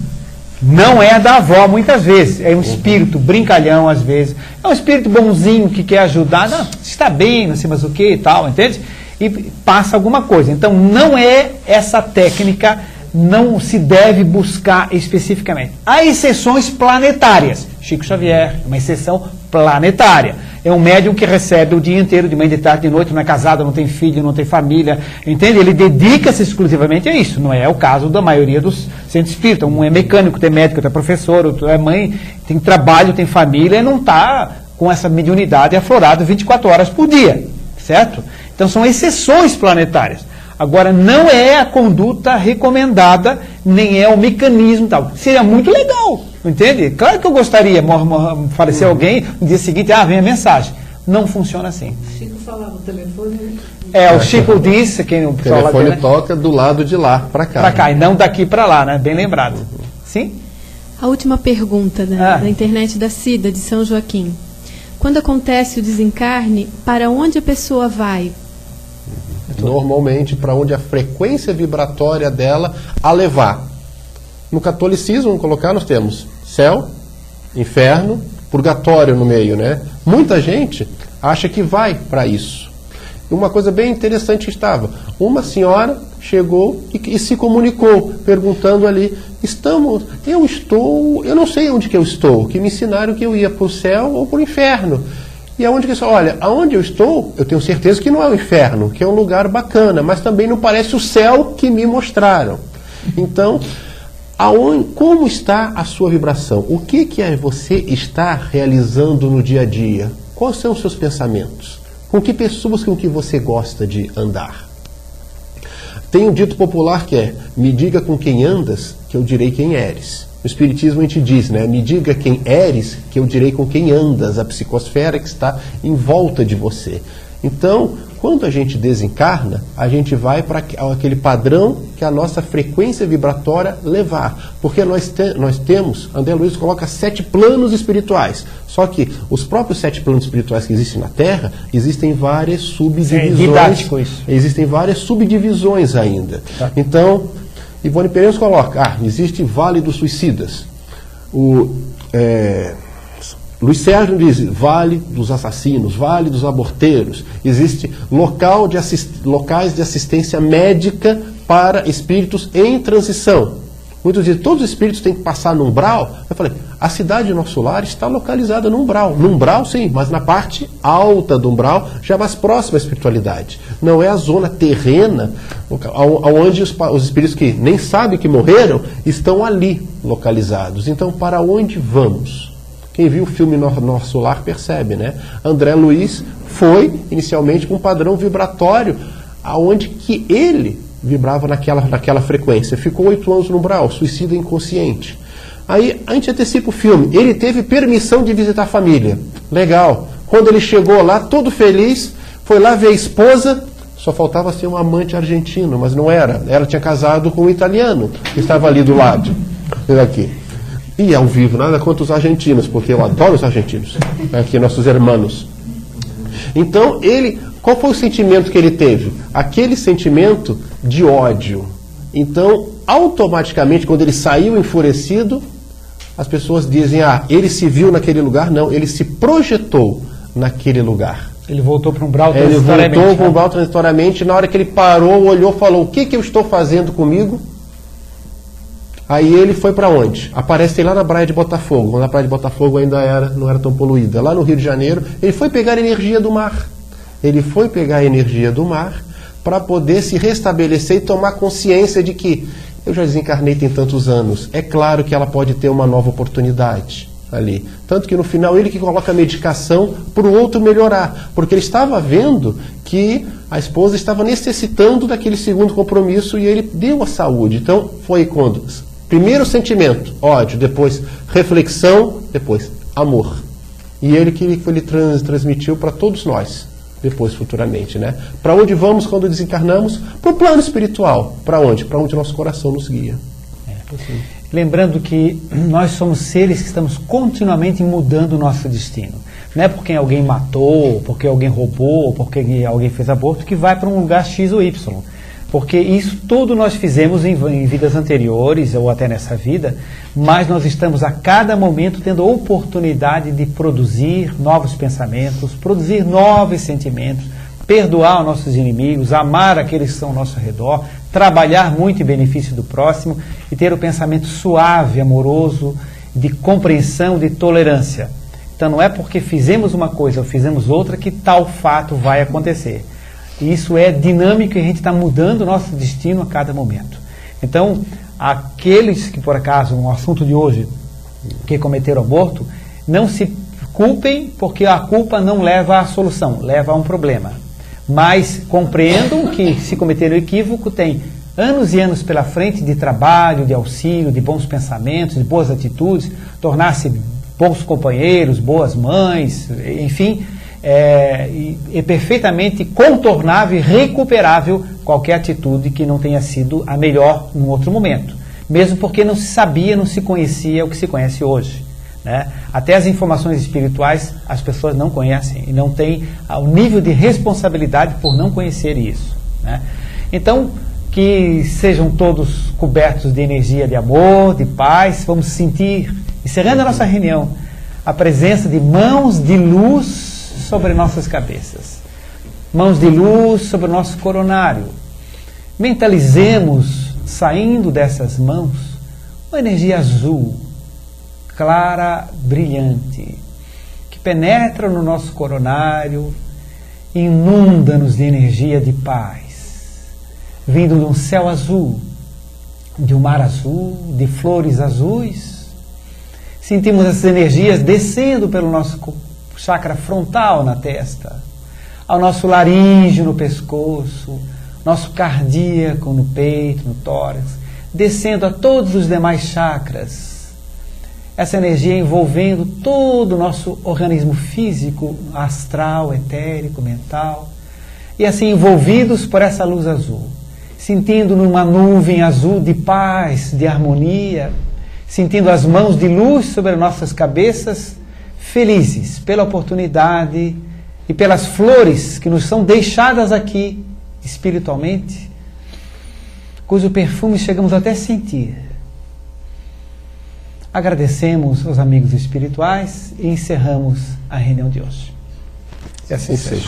Não é da avó, muitas vezes. É um espírito brincalhão, às vezes. É um espírito bonzinho que quer ajudar. Não, está bem, não sei mais o que e tal, entende? E passa alguma coisa. Então, não é essa técnica, não se deve buscar especificamente. Há exceções planetárias. Chico Xavier, uma exceção planetária. É um médium que recebe o dia inteiro, de manhã, de tarde, de noite, não é casado, não tem filho, não tem família, entende? Ele dedica-se exclusivamente a isso. Não é o caso da maioria dos centros espíritas. Um é mecânico, outro é médico, outro é professor, outro é mãe, tem trabalho, tem família, e não está com essa mediunidade aflorada 24 horas por dia, certo? Então são exceções planetárias. Agora, não é a conduta recomendada, nem é o mecanismo e tal. Seria muito legal, entende? Claro que eu gostaria, falecer alguém, no dia seguinte, vem a mensagem. Não funciona assim. O Chico falava no telefone. O Chico disse, quem o telefone toca do lado de lá para cá. Para cá, e não daqui para lá, né? Bem lembrado. Sim? A última pergunta da internet da Cida, de São Joaquim. Quando acontece o desencarne, para onde a pessoa vai? Normalmente para onde a frequência vibratória dela a levar. No catolicismo, vamos colocar, nós temos céu, inferno, purgatório no meio, né? Muita gente acha que vai para isso. E uma coisa bem interessante estava, uma senhora chegou e se comunicou, perguntando ali, eu não sei onde que eu estou, que me ensinaram que eu ia para o céu ou para o inferno. E aonde que olha, aonde eu estou, eu tenho certeza que não é o inferno, que é um lugar bacana, mas também não parece o céu que me mostraram. Então, como está a sua vibração? O que você está realizando no dia a dia? Quais são os seus pensamentos? Com que pessoas com que você gosta de andar? Tem um dito popular que é, me diga com quem andas, que eu direi quem eres. No Espiritismo a gente diz, né? Me diga quem eres, que eu direi com quem andas, a psicosfera que está em volta de você. Então, quando a gente desencarna, a gente vai para aquele padrão que a nossa frequência vibratória levar. Porque nós temos, André Luiz coloca 7 planos espirituais. Só que os próprios 7 planos espirituais que existem na Terra, existem várias subdivisões. É didático isso. Existem várias subdivisões ainda. Tá. Então, Ivone Pereira coloca, existe Vale dos Suicidas. Luiz Sérgio diz Vale dos Assassinos, Vale dos Aborteiros. Existe locais de assistência médica para espíritos em transição. Muitos dizem, todos os espíritos têm que passar no umbral. Eu falei, a cidade Nosso Lar está localizada no umbral. No umbral, sim, mas na parte alta do umbral, já mais próxima à espiritualidade. Não é a zona terrena, onde os espíritos que nem sabem que morreram, estão ali localizados. Então, para onde vamos? Quem viu o filme Nosso Lar percebe, né? André Luiz foi, inicialmente, com um padrão vibratório, aonde que ele vibrava naquela frequência. Ficou 8 anos no umbral, suicida inconsciente. Aí a gente antecipa o filme. Ele teve permissão de visitar a família. Legal. Quando ele chegou lá, todo feliz, foi lá ver a esposa, só faltava ser um amante argentino, mas não era. Ela tinha casado com um italiano, que estava ali do lado. Aqui. E ao vivo, nada contra os argentinos, porque eu adoro os argentinos. Aqui, nossos irmãos. Então, qual foi o sentimento que ele teve? Aquele sentimento de ódio. Então, automaticamente, quando ele saiu enfurecido, as pessoas dizem, ele se viu naquele lugar. Não, ele se projetou naquele lugar. Ele voltou para um umbral transitoriamente. Ele voltou para um umbral transitoriamente, na hora que ele parou, olhou, falou, o que eu estou fazendo comigo? Aí ele foi para onde? Aparece lá na Praia de Botafogo, quando a Praia de Botafogo ainda não era tão poluída. Lá no Rio de Janeiro, ele foi pegar a energia do mar. Ele foi pegar a energia do mar para poder se restabelecer e tomar consciência de que eu já desencarnei tem tantos anos. É claro que ela pode ter uma nova oportunidade ali. Tanto que no final ele que coloca a medicação para o outro melhorar. Porque ele estava vendo que a esposa estava necessitando daquele segundo compromisso e ele deu a saúde. Então foi quando... Primeiro sentimento, ódio, depois reflexão, depois amor. E ele que ele transmitiu para todos nós, depois futuramente, né? Para onde vamos quando desencarnamos? Para o plano espiritual. Para onde? Para onde nosso coração nos guia. Lembrando que nós somos seres que estamos continuamente mudando o nosso destino. Não é porque alguém matou, porque alguém roubou, porque alguém fez aborto, que vai para um lugar X ou Y. Porque isso tudo nós fizemos em vidas anteriores, ou até nessa vida, mas nós estamos a cada momento tendo a oportunidade de produzir novos pensamentos, produzir novos sentimentos, perdoar os nossos inimigos, amar aqueles que estão ao nosso redor, trabalhar muito em benefício do próximo e ter o pensamento suave, amoroso, de compreensão, de tolerância. Então não é porque fizemos uma coisa ou fizemos outra que tal fato vai acontecer. Isso é dinâmico e a gente está mudando o nosso destino a cada momento. Então, aqueles que, por acaso, no assunto de hoje, que cometeram aborto, não se culpem, porque a culpa não leva à solução, leva a um problema. Mas compreendam que, se cometeram equívoco, tem anos e anos pela frente de trabalho, de auxílio, de bons pensamentos, de boas atitudes, tornar-se bons companheiros, boas mães, enfim... É perfeitamente contornável e recuperável qualquer atitude que não tenha sido a melhor em outro momento, mesmo porque não se sabia, não se conhecia o que se conhece hoje, né? Até as informações espirituais as pessoas não conhecem e não têm o nível de responsabilidade por não conhecer isso, né? Então, que sejam todos cobertos de energia de amor, de paz. Vamos sentir, encerrando a nossa reunião, a presença de mãos de luz sobre nossas cabeças, mãos de luz sobre o nosso coronário. Mentalizemos, saindo dessas mãos, uma energia azul, clara, brilhante, que penetra no nosso coronário e inunda-nos de energia de paz, vindo de um céu azul, de um mar azul, de flores azuis. Sentimos essas energias descendo pelo nosso chakra frontal na testa, ao nosso laríngeo no pescoço, nosso cardíaco no peito, no tórax, descendo a todos os demais chakras. Essa energia envolvendo todo o nosso organismo físico, astral, etérico, mental, e assim envolvidos por essa luz azul, sentindo numa nuvem azul de paz, de harmonia, sentindo as mãos de luz sobre as nossas cabeças, felizes pela oportunidade e pelas flores que nos são deixadas aqui espiritualmente, cujo perfume chegamos até a sentir. Agradecemos aos amigos espirituais e encerramos a reunião de hoje. E assim seja.